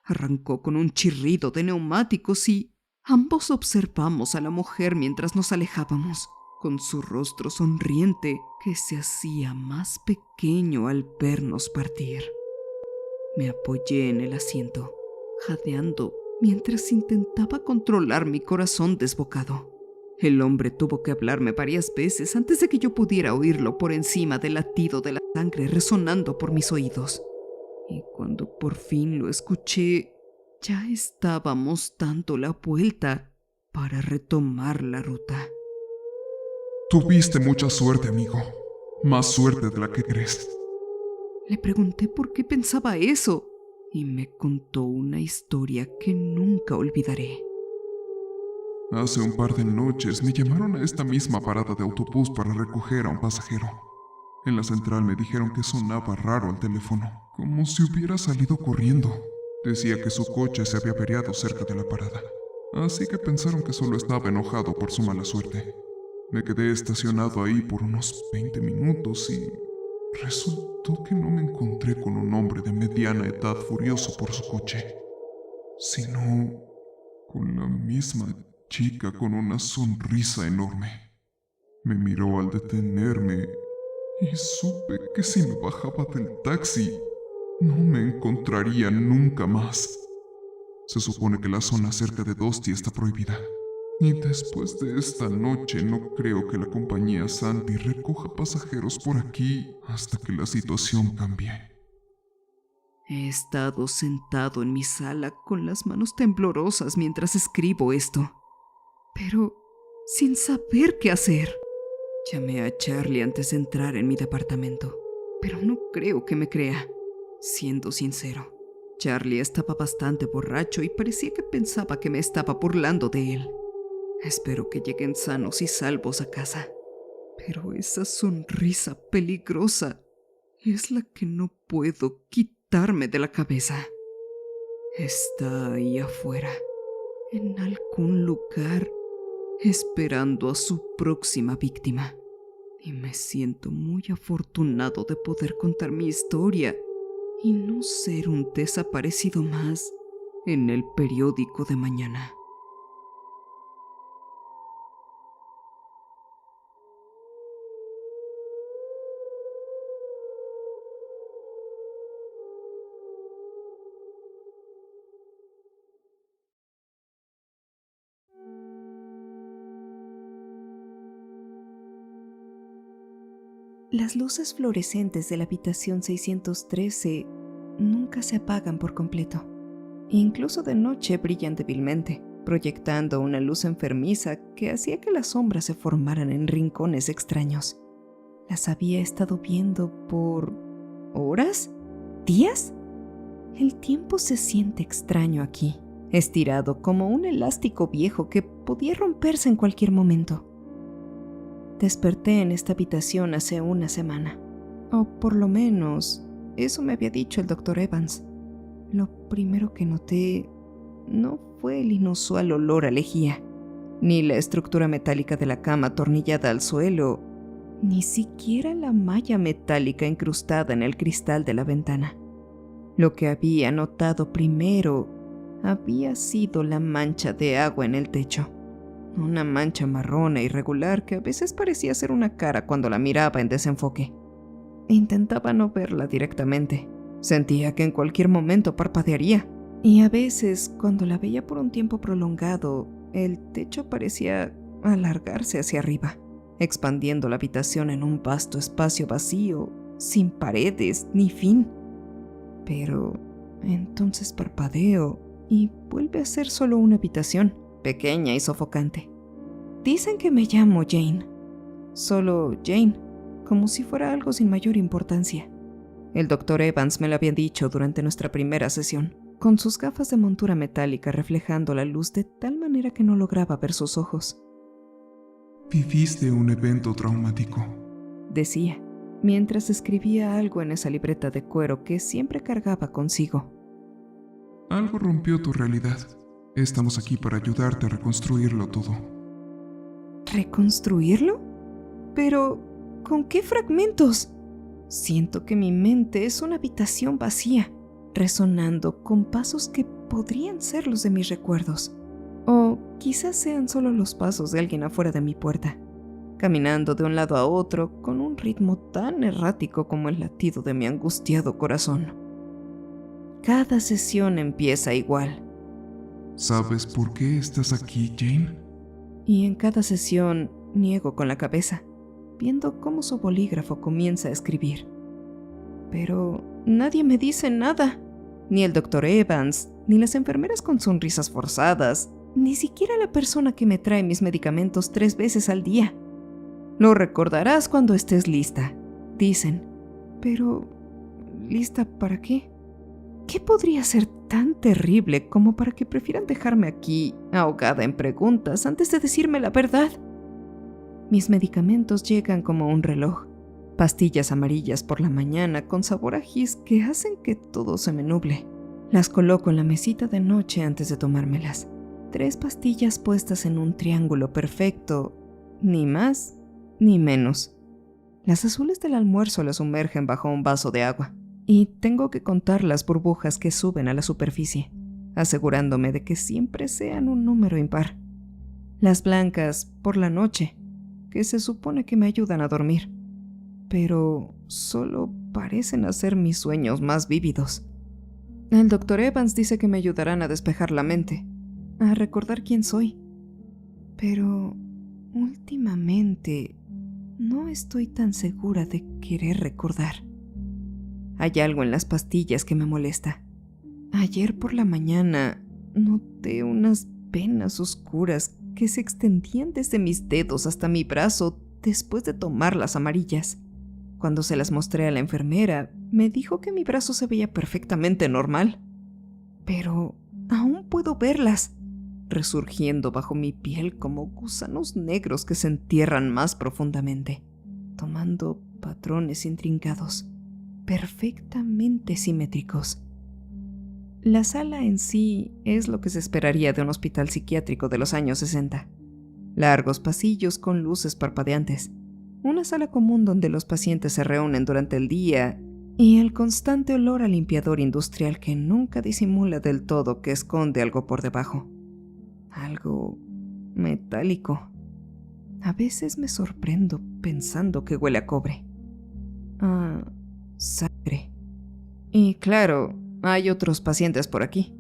Arrancó con un chirrido de neumáticos y ambos observamos a la mujer mientras nos alejábamos, con su rostro sonriente que se hacía más pequeño al vernos partir. Me apoyé en el asiento, jadeando mientras intentaba controlar mi corazón desbocado. El hombre tuvo que hablarme varias veces antes de que yo pudiera oírlo por encima del latido de la sangre resonando por mis oídos. Y cuando por fin lo escuché, ya estábamos dando la vuelta para retomar la ruta. Tuviste mucha suerte, amigo. Más suerte de la que crees. Le pregunté por qué pensaba eso y me contó una historia que nunca olvidaré. Hace un par de noches me llamaron a esta misma parada de autobús para recoger a un pasajero. En la central me dijeron que sonaba raro el teléfono, como si hubiera salido corriendo. Decía que su coche se había averiado cerca de la parada, así que pensaron que solo estaba enojado por su mala suerte. Me quedé estacionado ahí por unos 20 minutos y resultó que no me encontré con un hombre de mediana edad furioso por su coche, sino con la misma chica con una sonrisa enorme. Me miró al detenerme y supe que si me bajaba del taxi, no me encontraría nunca más. Se supone que la zona cerca de Dusty está prohibida. Y después de esta noche no creo que la compañía Sandy recoja pasajeros por aquí hasta que la situación cambie. He estado sentado en mi sala con las manos temblorosas mientras escribo esto, pero sin saber qué hacer. Llamé a Charlie antes de entrar en mi departamento, pero no creo que me crea. Siendo sincero, Charlie estaba bastante borracho y parecía que pensaba que me estaba burlando de él. Espero que lleguen sanos y salvos a casa, pero esa sonrisa peligrosa es la que no puedo quitarme de la cabeza. Está ahí afuera, en algún lugar, esperando a su próxima víctima. Y me siento muy afortunado de poder contar mi historia y no ser un desaparecido más en el periódico de mañana. Las luces fluorescentes de la habitación 613 nunca se apagan por completo, Incluso de noche brillan débilmente, proyectando una luz enfermiza que hacía que las sombras se formaran en rincones extraños. Las había estado viendo por ¿horas? ¿Días? El tiempo se siente extraño aquí, estirado como un elástico viejo que podía romperse en cualquier momento. Desperté en esta habitación hace una semana, o por lo menos eso me había dicho el Dr. Evans. Lo primero que noté no fue el inusual olor a lejía, ni la estructura metálica de la cama atornillada al suelo, ni siquiera la malla metálica incrustada en el cristal de la ventana. Lo que había notado primero había sido la mancha de agua en el techo. Una mancha marrón e irregular que a veces parecía ser una cara cuando la miraba en desenfoque. Intentaba no verla directamente. Sentía que en cualquier momento parpadearía. Y a veces, cuando la veía por un tiempo prolongado, el techo parecía alargarse hacia arriba, expandiendo la habitación en un vasto espacio vacío, sin paredes ni fin. Pero entonces parpadeo y vuelve a ser solo una habitación, pequeña y sofocante. Dicen que me llamo Jane. Solo Jane, como si fuera algo sin mayor importancia. El Dr. Evans me lo había dicho durante nuestra primera sesión, con sus gafas de montura metálica reflejando la luz de tal manera que no lograba ver sus ojos. Viviste un evento traumático, Decía, mientras escribía algo en esa libreta de cuero que siempre cargaba consigo. Algo rompió tu realidad. Estamos aquí para ayudarte a reconstruirlo todo. ¿Reconstruirlo? Pero, ¿con qué fragmentos? Siento que mi mente es una habitación vacía, resonando con pasos que podrían ser los de mis recuerdos. O quizás sean solo los pasos de alguien afuera de mi puerta, caminando de un lado a otro con un ritmo tan errático como el latido de mi angustiado corazón. Cada sesión empieza igual. ¿Sabes por qué estás aquí, Jane? Y en cada sesión niego con la cabeza, viendo cómo su bolígrafo comienza a escribir. Pero nadie me dice nada. Ni el Dr. Evans, ni las enfermeras con sonrisas forzadas, ni siquiera la persona que me trae mis medicamentos 3 veces al día. Lo recordarás cuando estés lista, dicen. Pero, ¿lista para qué? ¿Qué podría ser tan terrible como para que prefieran dejarme aquí, ahogada en preguntas, antes de decirme la verdad? Mis medicamentos llegan como un reloj. Pastillas amarillas por la mañana con sabor a gis que hacen que todo se me nuble. Las coloco en la mesita de noche antes de tomármelas. 3 pastillas puestas en un triángulo perfecto, ni más ni menos. Las azules del almuerzo las sumergen bajo un vaso de agua. Y tengo que contar las burbujas que suben a la superficie, asegurándome de que siempre sean un número impar. Las blancas, por la noche, que se supone que me ayudan a dormir, pero solo parecen hacer mis sueños más vívidos. El Dr. Evans dice que me ayudarán a despejar la mente, a recordar quién soy. Pero últimamente no estoy tan segura de querer recordar. Hay algo en las pastillas que me molesta. Ayer por la mañana noté unas venas oscuras que se extendían desde mis dedos hasta mi brazo después de tomar las amarillas. Cuando se las mostré a la enfermera, me dijo que mi brazo se veía perfectamente normal. Pero aún puedo verlas, resurgiendo bajo mi piel como gusanos negros que se entierran más profundamente, tomando patrones intrincados, perfectamente simétricos. La sala en sí es lo que se esperaría de un hospital psiquiátrico de los años 60. Largos pasillos con luces parpadeantes, una sala común donde los pacientes se reúnen durante el día y el constante olor a limpiador industrial que nunca disimula del todo que esconde algo por debajo. Algo metálico. A veces me sorprendo pensando que huele a cobre. A sangre. Y claro, hay otros pacientes por aquí.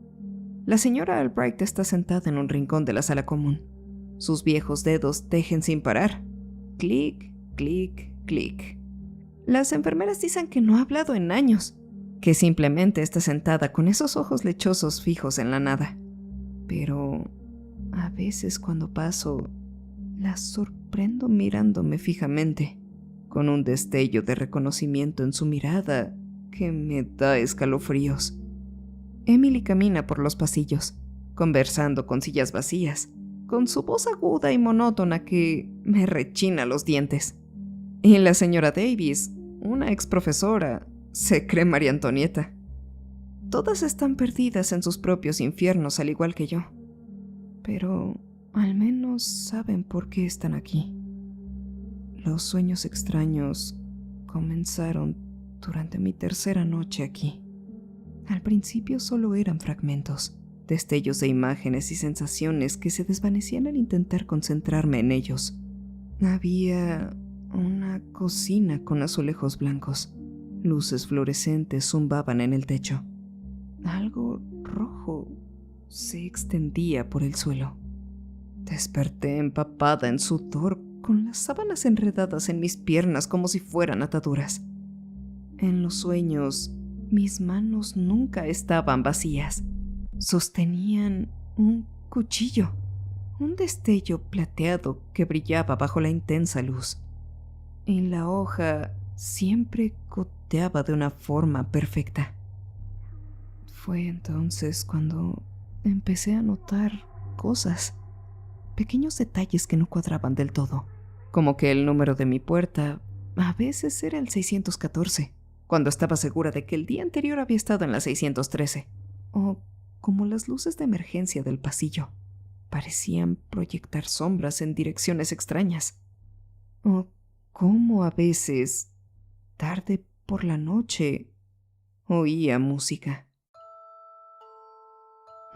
La señora Albright está sentada en un rincón de la sala común. Sus viejos dedos tejen sin parar. Clic, clic, clic. Las enfermeras dicen que no ha hablado en años, que simplemente está sentada con esos ojos lechosos fijos en la nada. Pero a veces cuando paso, la sorprendo mirándome fijamente, con un destello de reconocimiento en su mirada que me da escalofríos. Emily camina por los pasillos, conversando con sillas vacías, con su voz aguda y monótona que me rechina los dientes. Y la señora Davis, una ex profesora, se cree María Antonieta. Todas están perdidas en sus propios infiernos al igual que yo. Pero al menos saben por qué están aquí. Los sueños extraños comenzaron durante mi tercera noche aquí. Al principio solo eran fragmentos, destellos de imágenes y sensaciones que se desvanecían al intentar concentrarme en ellos. Había una cocina con azulejos blancos. Luces fluorescentes zumbaban en el techo. Algo rojo se extendía por el suelo. Desperté empapada en sudor, con las sábanas enredadas en mis piernas como si fueran ataduras. En los sueños, mis manos nunca estaban vacías. Sostenían un cuchillo, un destello plateado que brillaba bajo la intensa luz. En la hoja siempre goteaba de una forma perfecta. Fue entonces cuando empecé a notar cosas, pequeños detalles que no cuadraban del todo, como que el número de mi puerta a veces era el 614, cuando estaba segura de que el día anterior había estado en la 613, o como las luces de emergencia del pasillo parecían proyectar sombras en direcciones extrañas, o como a veces, tarde por la noche, oía música.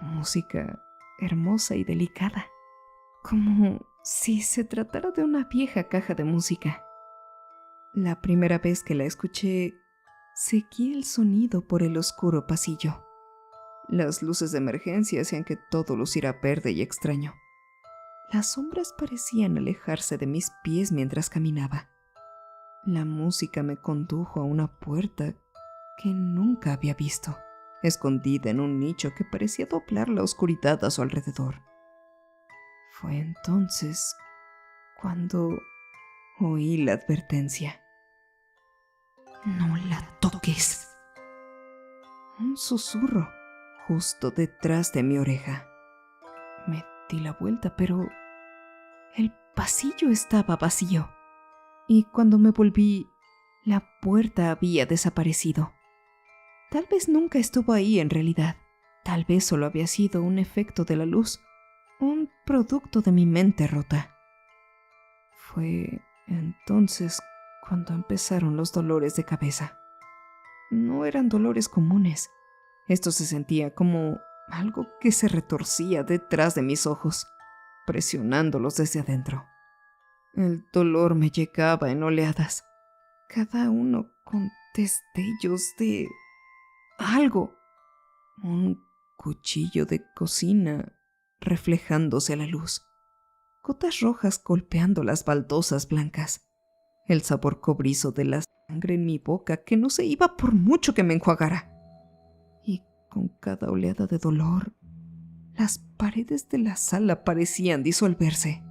Música hermosa y delicada, como si se tratara de una vieja caja de música. La primera vez que la escuché, seguí el sonido por el oscuro pasillo. Las luces de emergencia hacían que todo luciera verde y extraño. Las sombras parecían alejarse de mis pies mientras caminaba. La música me condujo a una puerta que nunca había visto, escondida en un nicho que parecía doblar la oscuridad a su alrededor. Fue entonces cuando oí la advertencia. «No la toques». Un susurro justo detrás de mi oreja. Me di la vuelta, pero el pasillo estaba vacío. Y cuando me volví, la puerta había desaparecido. Tal vez nunca estuvo ahí en realidad. Tal vez solo había sido un efecto de la luz, un producto de mi mente rota. Fue entonces cuando empezaron los dolores de cabeza. No eran dolores comunes. Esto se sentía como algo que se retorcía detrás de mis ojos, presionándolos desde adentro. El dolor me llegaba en oleadas, cada uno con destellos de algo. Un cuchillo de cocina reflejándose a la luz, gotas rojas golpeando las baldosas blancas, el sabor cobrizo de la sangre en mi boca que no se iba por mucho que me enjuagara. Y con cada oleada de dolor, las paredes de la sala parecían disolverse.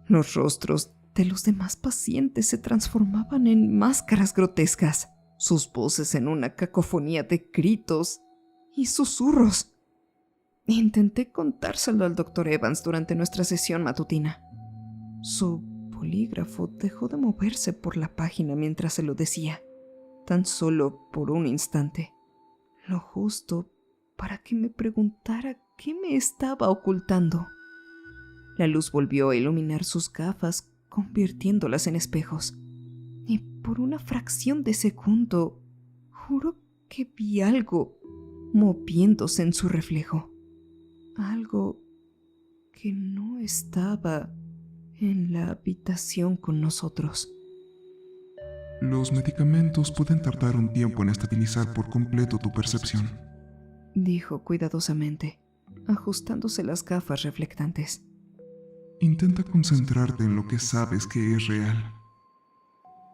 Los rostros de los demás pacientes se transformaban en máscaras grotescas, sus voces en una cacofonía de gritos y susurros. Intenté contárselo al Dr. Evans durante nuestra sesión matutina. Su bolígrafo dejó de moverse por la página mientras se lo decía, tan solo por un instante, lo justo para que me preguntara qué me estaba ocultando. La luz volvió a iluminar sus gafas, convirtiéndolas en espejos, y por una fracción de segundo juro que vi algo moviéndose en su reflejo, algo que no estaba en la habitación con nosotros. Los medicamentos pueden tardar un tiempo en estabilizar por completo tu percepción, dijo cuidadosamente, ajustándose las gafas reflectantes. Intenta concentrarte en lo que sabes que es real.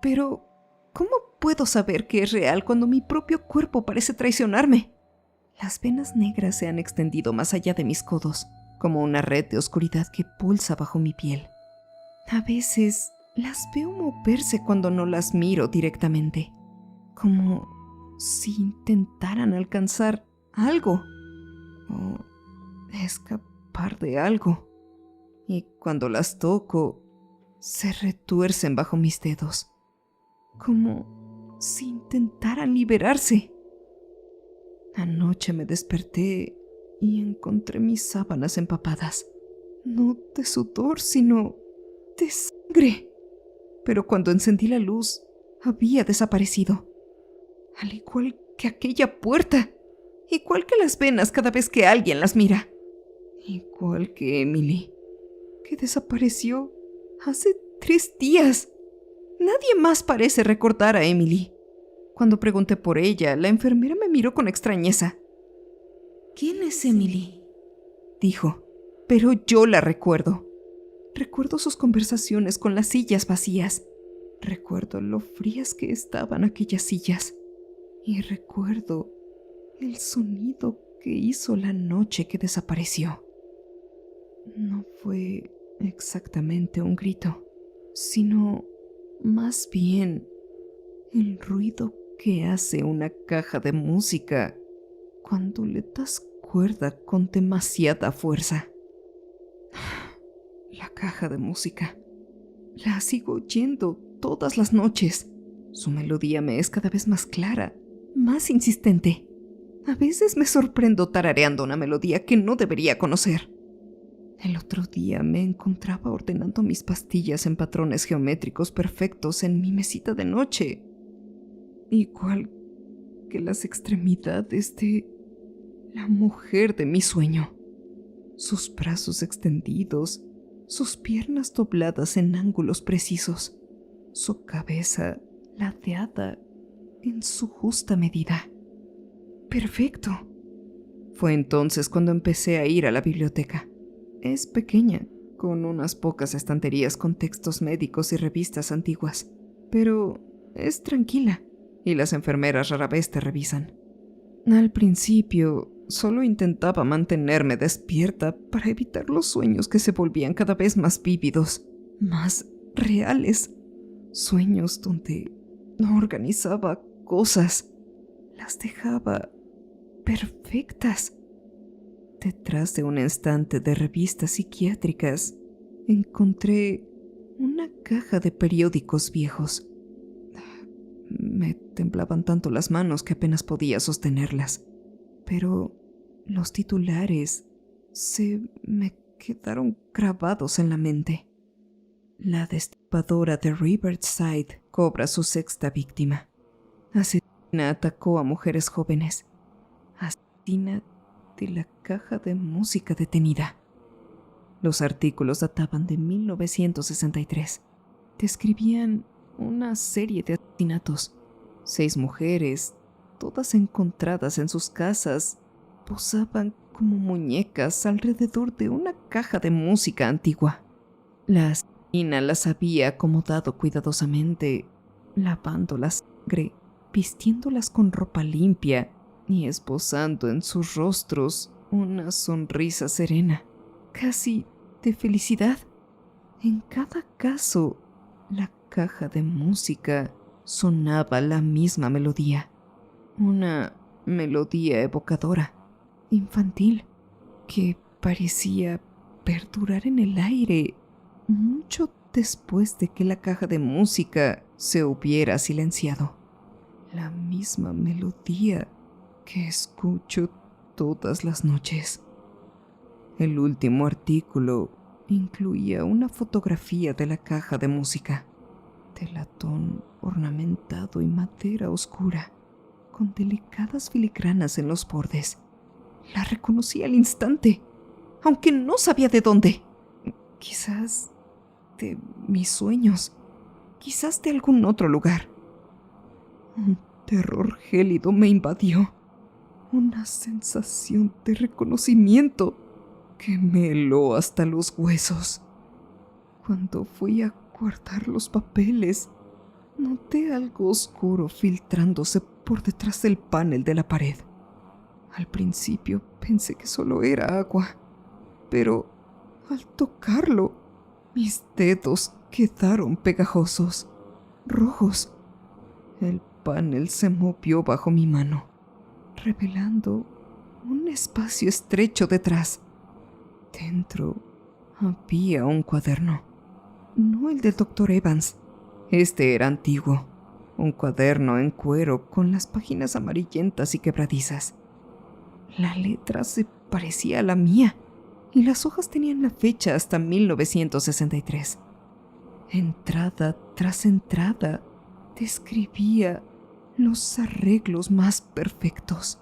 Pero, ¿cómo puedo saber que es real cuando mi propio cuerpo parece traicionarme? Las venas negras se han extendido más allá de mis codos, como una red de oscuridad que pulsa bajo mi piel. A veces las veo moverse cuando no las miro directamente, como si intentaran alcanzar algo o escapar de algo. Y cuando las toco, se retuercen bajo mis dedos, como si intentaran liberarse. Anoche me desperté y encontré mis sábanas empapadas, no de sudor, sino de sangre. Pero cuando encendí la luz, había desaparecido, al igual que aquella puerta, igual que las venas cada vez que alguien las mira, igual que Emily, que desapareció hace 3 días. Nadie más parece recordar a Emily. Cuando pregunté por ella, la enfermera me miró con extrañeza. ¿Quién es Emily?, dijo, pero yo la recuerdo. Recuerdo sus conversaciones con las sillas vacías. Recuerdo lo frías que estaban aquellas sillas. Y recuerdo el sonido que hizo la noche que desapareció. No fue exactamente un grito, sino más bien el ruido que hace una caja de música cuando le das cuerda con demasiada fuerza. La caja de música. La sigo oyendo todas las noches. Su melodía me es cada vez más clara, más insistente. A veces me sorprendo tarareando una melodía que no debería conocer. El otro día me encontraba ordenando mis pastillas en patrones geométricos perfectos en mi mesita de noche, igual que las extremidades de la mujer de mi sueño. Sus brazos extendidos, sus piernas dobladas en ángulos precisos, su cabeza ladeada en su justa medida. ¡Perfecto! Fue entonces cuando empecé a ir a la biblioteca. Es pequeña, con unas pocas estanterías con textos médicos y revistas antiguas, pero es tranquila y las enfermeras rara vez te revisan. Al principio, solo intentaba mantenerme despierta para evitar los sueños que se volvían cada vez más vívidos, más reales. Sueños donde no organizaba cosas, las dejaba perfectas. Detrás de un estante de revistas psiquiátricas, encontré una caja de periódicos viejos. Me temblaban tanto las manos que apenas podía sostenerlas, pero los titulares se me quedaron grabados en la mente. La destripadora de Riverside cobra su 6ª víctima. Asesina atacó a mujeres jóvenes. Asesina de la caja de música detenida. Los artículos databan de 1963. Describían una serie de asesinatos. 6 mujeres, todas encontradas en sus casas, posaban como muñecas alrededor de una caja de música antigua. La asesina las había acomodado cuidadosamente, lavando la sangre, vistiéndolas con ropa limpia y esbozando en sus rostros una sonrisa serena, casi de felicidad. En cada caso, la caja de música sonaba la misma melodía, una melodía evocadora, infantil, que parecía perdurar en el aire mucho después de que la caja de música se hubiera silenciado. La misma melodía que escucho todas las noches. El último artículo incluía una fotografía de la caja de música, de latón ornamentado y madera oscura, con delicadas filigranas en los bordes. La reconocí al instante, aunque no sabía de dónde. Quizás de mis sueños, quizás de algún otro lugar. Un terror gélido me invadió, una sensación de reconocimiento que me heló hasta los huesos. Cuando fui a guardar los papeles, noté algo oscuro filtrándose por detrás del panel de la pared. Al principio pensé que solo era agua, pero al tocarlo, mis dedos quedaron pegajosos, rojos. El panel se movió bajo mi mano, revelando un espacio estrecho detrás. Dentro había un cuaderno, no el del Dr. Evans. Este era antiguo, un cuaderno en cuero con las páginas amarillentas y quebradizas. La letra se parecía a la mía y las hojas tenían la fecha hasta 1963. Entrada tras entrada describía los arreglos más perfectos,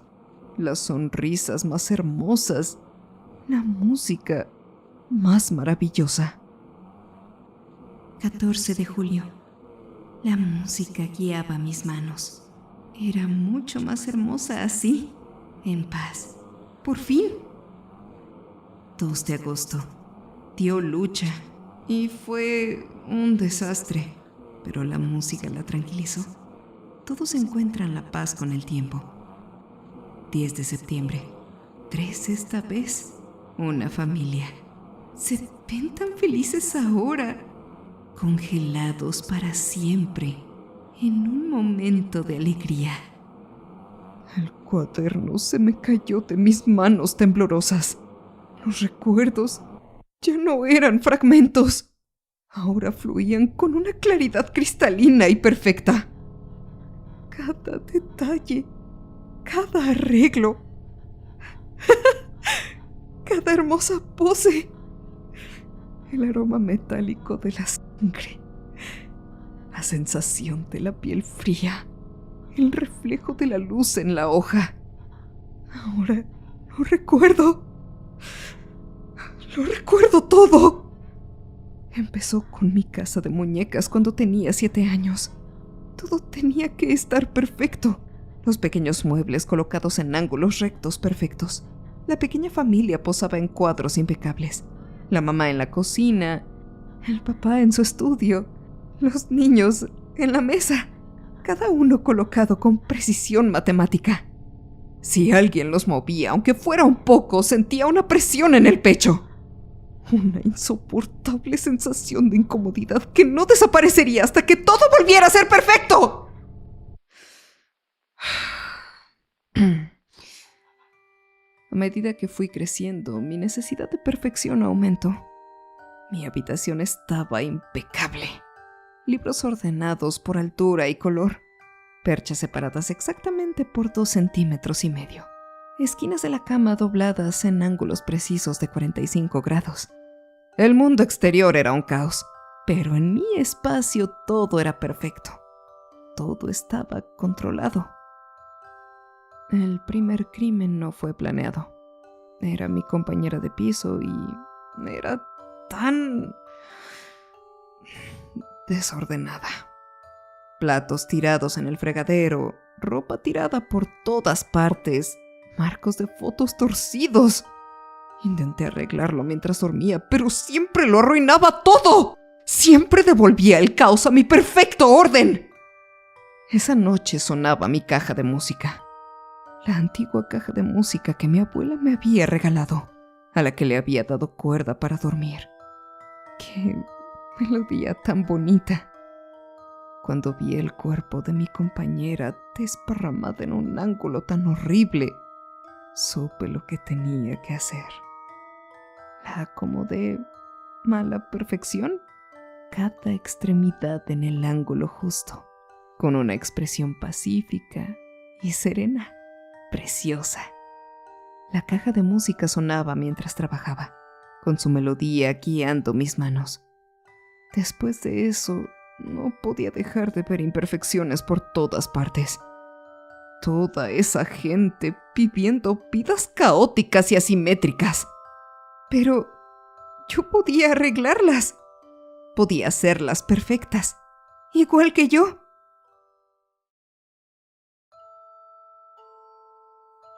las sonrisas más hermosas, la música más maravillosa. 14 de julio. La música guiaba mis manos. Era mucho más hermosa así, en paz. Por fin. 2 de agosto. Dio lucha y fue un desastre, pero la música la tranquilizó. Todos encuentran la paz con el tiempo. 10 de septiembre. 3 esta vez. Una familia. Se ven tan felices ahora, congelados para siempre, en un momento de alegría. El cuaderno se me cayó de mis manos temblorosas. Los recuerdos ya no eran fragmentos. Ahora fluían con una claridad cristalina y perfecta. Cada detalle, cada arreglo, cada hermosa pose, el aroma metálico de la sangre, la sensación de la piel fría, el reflejo de la luz en la hoja. Ahora lo recuerdo todo. Empezó con mi casa de muñecas cuando tenía 7 años. Todo tenía que estar perfecto. Los pequeños muebles colocados en ángulos rectos perfectos. La pequeña familia posaba en cuadros impecables. La mamá en la cocina, el papá en su estudio, los niños en la mesa, cada uno colocado con precisión matemática. Si alguien los movía, aunque fuera un poco, sentía una presión en el pecho. Una insoportable sensación de incomodidad que no desaparecería hasta que todo volviera a ser perfecto. A medida que fui creciendo, mi necesidad de perfección aumentó. Mi habitación estaba impecable. Libros ordenados por altura y color. Perchas separadas exactamente por 2,5 centímetros. Esquinas de la cama dobladas en ángulos precisos de 45 grados. El mundo exterior era un caos, pero en mi espacio todo era perfecto. Todo estaba controlado. El primer crimen no fue planeado. Era mi compañera de piso y era tan desordenada. Platos tirados en el fregadero, ropa tirada por todas partes, marcos de fotos torcidos. Intenté arreglarlo mientras dormía, pero siempre lo arruinaba todo. Siempre devolvía el caos a mi perfecto orden. Esa noche sonaba mi caja de música. La antigua caja de música que mi abuela me había regalado, a la que le había dado cuerda para dormir. ¡Qué melodía tan bonita! Cuando vi el cuerpo de mi compañera desparramada en un ángulo tan horrible, supe lo que tenía que hacer. La acomodé a la perfección, cada extremidad en el ángulo justo, con una expresión pacífica y serena, preciosa. La caja de música sonaba mientras trabajaba, con su melodía guiando mis manos. Después de eso, no podía dejar de ver imperfecciones por todas partes. Toda esa gente viviendo vidas caóticas y asimétricas. Pero yo podía arreglarlas. Podía hacerlas perfectas, igual que yo.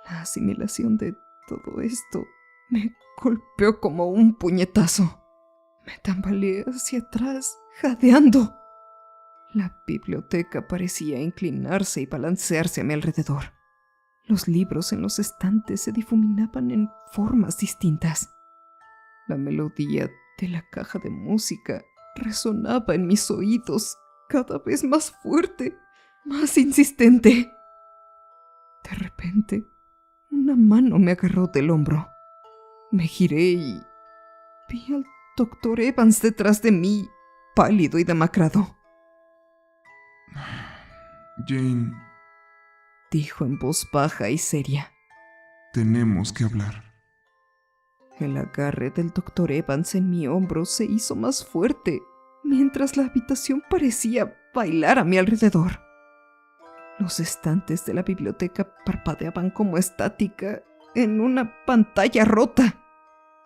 La asimilación de todo esto me golpeó como un puñetazo. Me tambaleé hacia atrás, jadeando. La biblioteca parecía inclinarse y balancearse a mi alrededor. Los libros en los estantes se difuminaban en formas distintas. La melodía de la caja de música resonaba en mis oídos cada vez más fuerte, más insistente. De repente, una mano me agarró del hombro. Me giré y vi al Dr. Evans detrás de mí, pálido y demacrado. Jane, Dijo en voz baja y seria. tenemos que hablar. El agarre del Dr. Evans en mi hombro se hizo más fuerte, mientras la habitación parecía bailar a mi alrededor. Los estantes de la biblioteca parpadeaban como estática en una pantalla rota,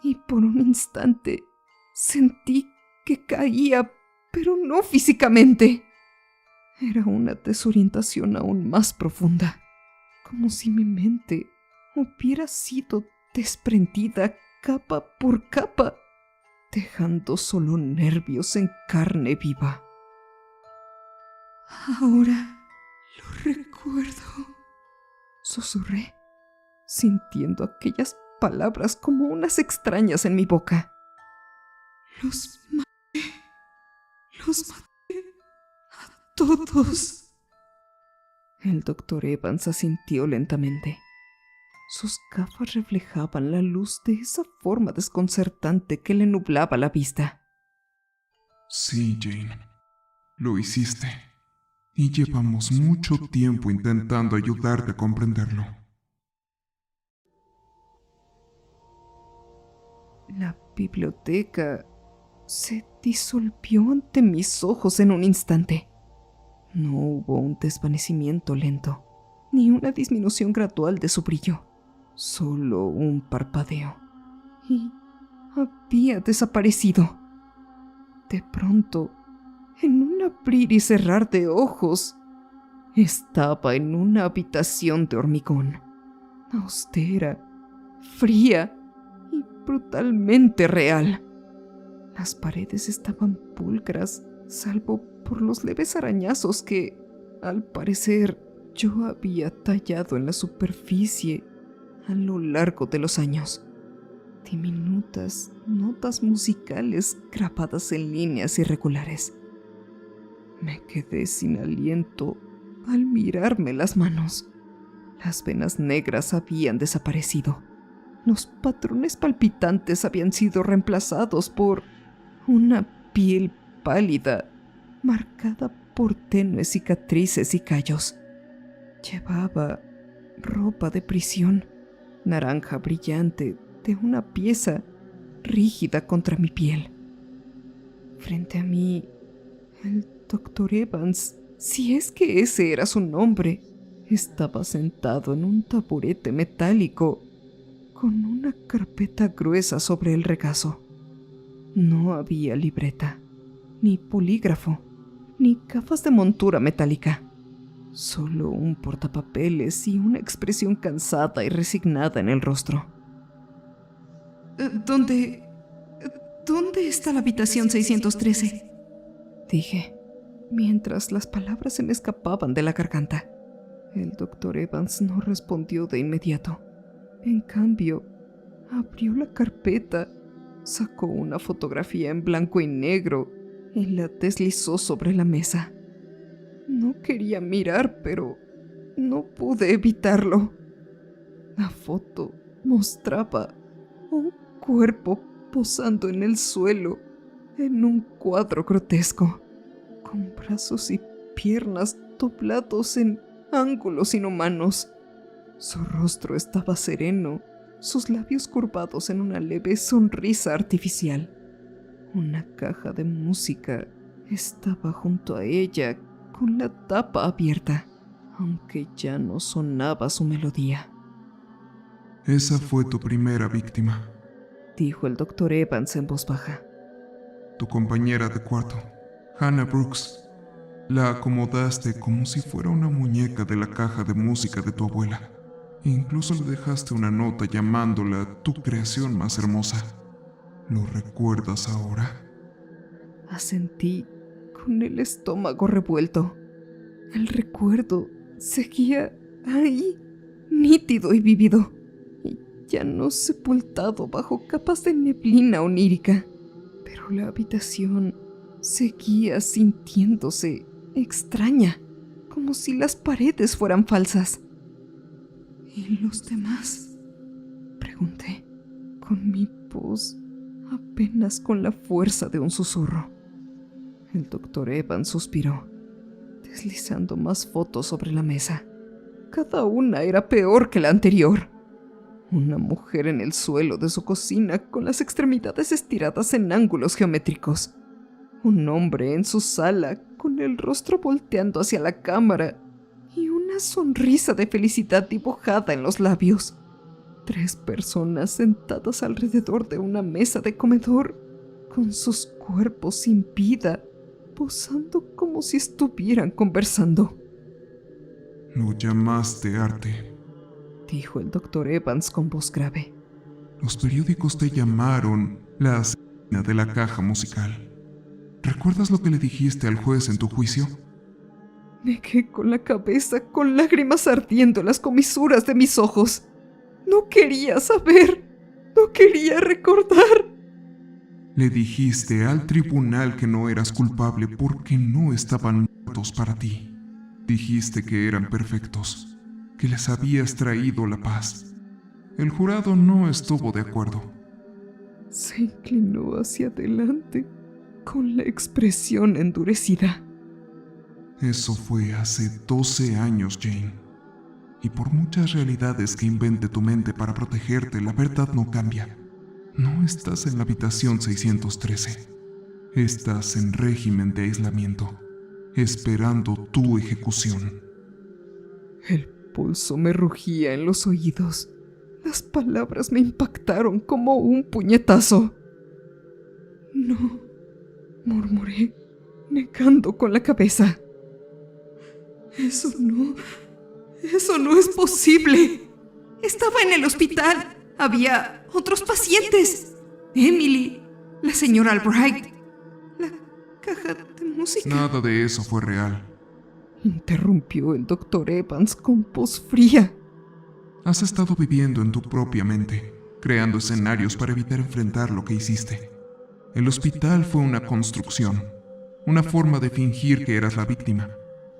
y por un instante sentí que caía, pero no físicamente. Era una desorientación aún más profunda, como si mi mente hubiera sido desprendida capa por capa, dejando solo nervios en carne viva. Ahora lo recuerdo, susurré, sintiendo aquellas palabras como unas extrañas en mi boca. Los maté a todos. El Dr. Evans asintió lentamente. Sus gafas reflejaban la luz de esa forma desconcertante que le nublaba la vista. Sí, Jane, lo hiciste. Y llevamos mucho tiempo intentando ayudarte a comprenderlo. La biblioteca se disolvió ante mis ojos en un instante. No hubo un desvanecimiento lento, ni una disminución gradual de su brillo. Solo un parpadeo. Y había desaparecido. De pronto, en un abrir y cerrar de ojos, estaba en una habitación de hormigón, austera, fría y brutalmente real. Las paredes estaban pulcras, salvo por los leves arañazos que, al parecer, yo había tallado en la superficie a lo largo de los años. Diminutas notas musicales grabadas en líneas irregulares. Me quedé sin aliento al mirarme las manos. Las venas negras habían desaparecido. Los patrones palpitantes habían sido reemplazados por una piel pálida, marcada por tenues cicatrices y callos. Llevaba ropa de prisión, naranja brillante, de una pieza rígida contra mi piel. Frente a mí, el Dr. Evans, si es que ese era su nombre, estaba sentado en un taburete metálico con una carpeta gruesa sobre el regazo. No había libreta, ni polígrafo, ni gafas de montura metálica. Solo un portapapeles y una expresión cansada y resignada en el rostro. ¿Dónde está la habitación 613? Dije, mientras las palabras se me escapaban de la garganta. El Dr. Evans no respondió de inmediato. En cambio, abrió la carpeta, sacó una fotografía en blanco y negro y la deslizó sobre la mesa. No quería mirar, pero no pude evitarlo. La foto mostraba un cuerpo posando en el suelo en un cuadro grotesco, con brazos y piernas doblados en ángulos inhumanos. Su rostro estaba sereno, sus labios curvados en una leve sonrisa artificial. Una caja de música estaba junto a ella, con la tapa abierta, aunque ya no sonaba su melodía. Esa fue tu primera víctima, Dijo el Dr. Evans en voz baja. tu compañera de cuarto, Hannah Brooks. La acomodaste como si fuera una muñeca de la caja de música de tu abuela. Incluso le dejaste una nota llamándola tu creación más hermosa. ¿Lo recuerdas ahora? Asentí con el estómago revuelto. El recuerdo seguía ahí, nítido y vívido, y ya no sepultado bajo capas de neblina onírica. Pero la habitación seguía sintiéndose extraña, como si las paredes fueran falsas. ¿Y los demás?, pregunté, con mi voz apenas con la fuerza de un susurro. El doctor Evans suspiró, deslizando más fotos sobre la mesa. Cada una era peor que la anterior. Una mujer en el suelo de su cocina con las extremidades estiradas en ángulos geométricos. Un hombre en su sala con el rostro volteando hacia la cámara y una sonrisa de felicidad dibujada en los labios. 3 personas sentadas alrededor de una mesa de comedor, con sus cuerpos sin vida, posando como si estuvieran conversando. Lo llamaste arte, dijo el doctor Evans con voz grave. Los periódicos te llamaron la asesina de la caja musical. ¿Recuerdas lo que le dijiste al juez en tu juicio? Negué con la cabeza, con lágrimas ardiendo en las comisuras de mis ojos. No quería saber, no quería recordar. Le dijiste al tribunal que no eras culpable porque no estaban muertos para ti. Dijiste que eran perfectos, que les habías traído la paz. El jurado no estuvo de acuerdo. Se inclinó hacia adelante, con la expresión endurecida. Eso fue hace 12 años, Jane. Y por muchas realidades que invente tu mente para protegerte, la verdad no cambia. No estás en la habitación 613. Estás en régimen de aislamiento, esperando tu ejecución. El pulso me rugía en los oídos. Las palabras me impactaron como un puñetazo. No, murmuré, negando con la cabeza. Eso no es posible. Estaba en el hospital. Había otros pacientes. Emily, la señora Albright, la caja de música. Nada de eso fue real. Interrumpió el doctor Evans con voz fría. Has estado viviendo en tu propia mente, creando escenarios para evitar enfrentar lo que hiciste. El hospital fue una construcción, una forma de fingir que eras la víctima.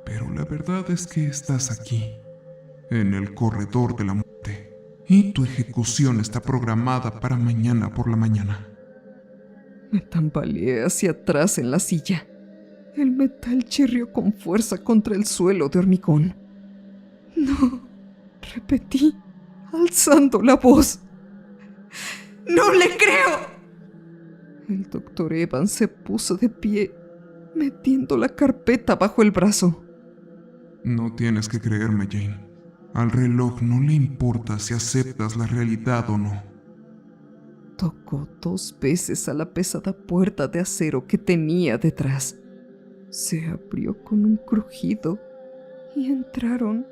Pero la verdad es que estás aquí, en el corredor de la muerte, y tu ejecución está programada para mañana por la mañana. Me tambaleé hacia atrás en la silla. El metal chirrió con fuerza contra el suelo de hormigón. No, repetí, alzando la voz. ¡No le creo! El doctor Evans se puso de pie, metiendo la carpeta bajo el brazo. No tienes que creerme, Jane. Al reloj no le importa si aceptas la realidad o no. Tocó 2 veces a la pesada puerta de acero que tenía detrás. Se abrió con un crujido y entraron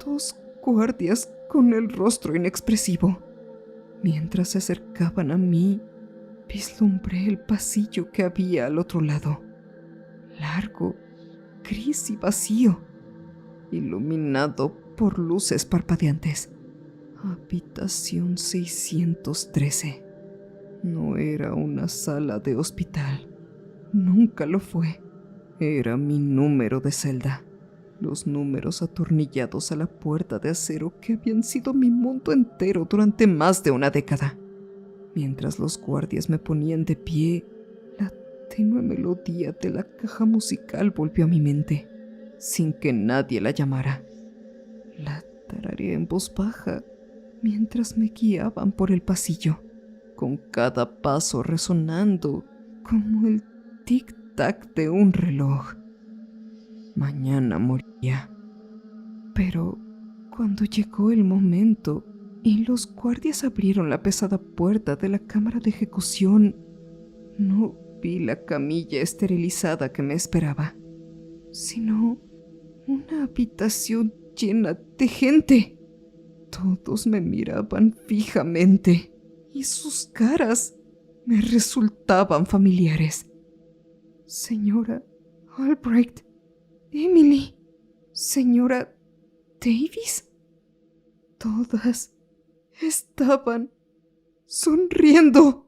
2 guardias con el rostro inexpresivo. Mientras se acercaban a mí, vislumbré el pasillo que había al otro lado. Largo, gris y vacío, iluminado por luces parpadeantes. Habitación 613. No era una sala de hospital. Nunca lo fue. Era mi número de celda. Los números atornillados a la puerta de acero que habían sido mi mundo entero durante más de una década. Mientras los guardias me ponían de pie, la tenue melodía de la caja musical volvió a mi mente, sin que nadie la llamara. La tarareé en voz baja mientras me guiaban por el pasillo, con cada paso resonando como el tic-tac de un reloj. Mañana moría. Pero cuando llegó el momento y los guardias abrieron la pesada puerta de la cámara de ejecución, no vi la camilla esterilizada que me esperaba, sino una habitación llena de gente. Todos me miraban fijamente y sus caras me resultaban familiares. Señora Albrecht, Emily, señora Davis. Todas estaban sonriendo.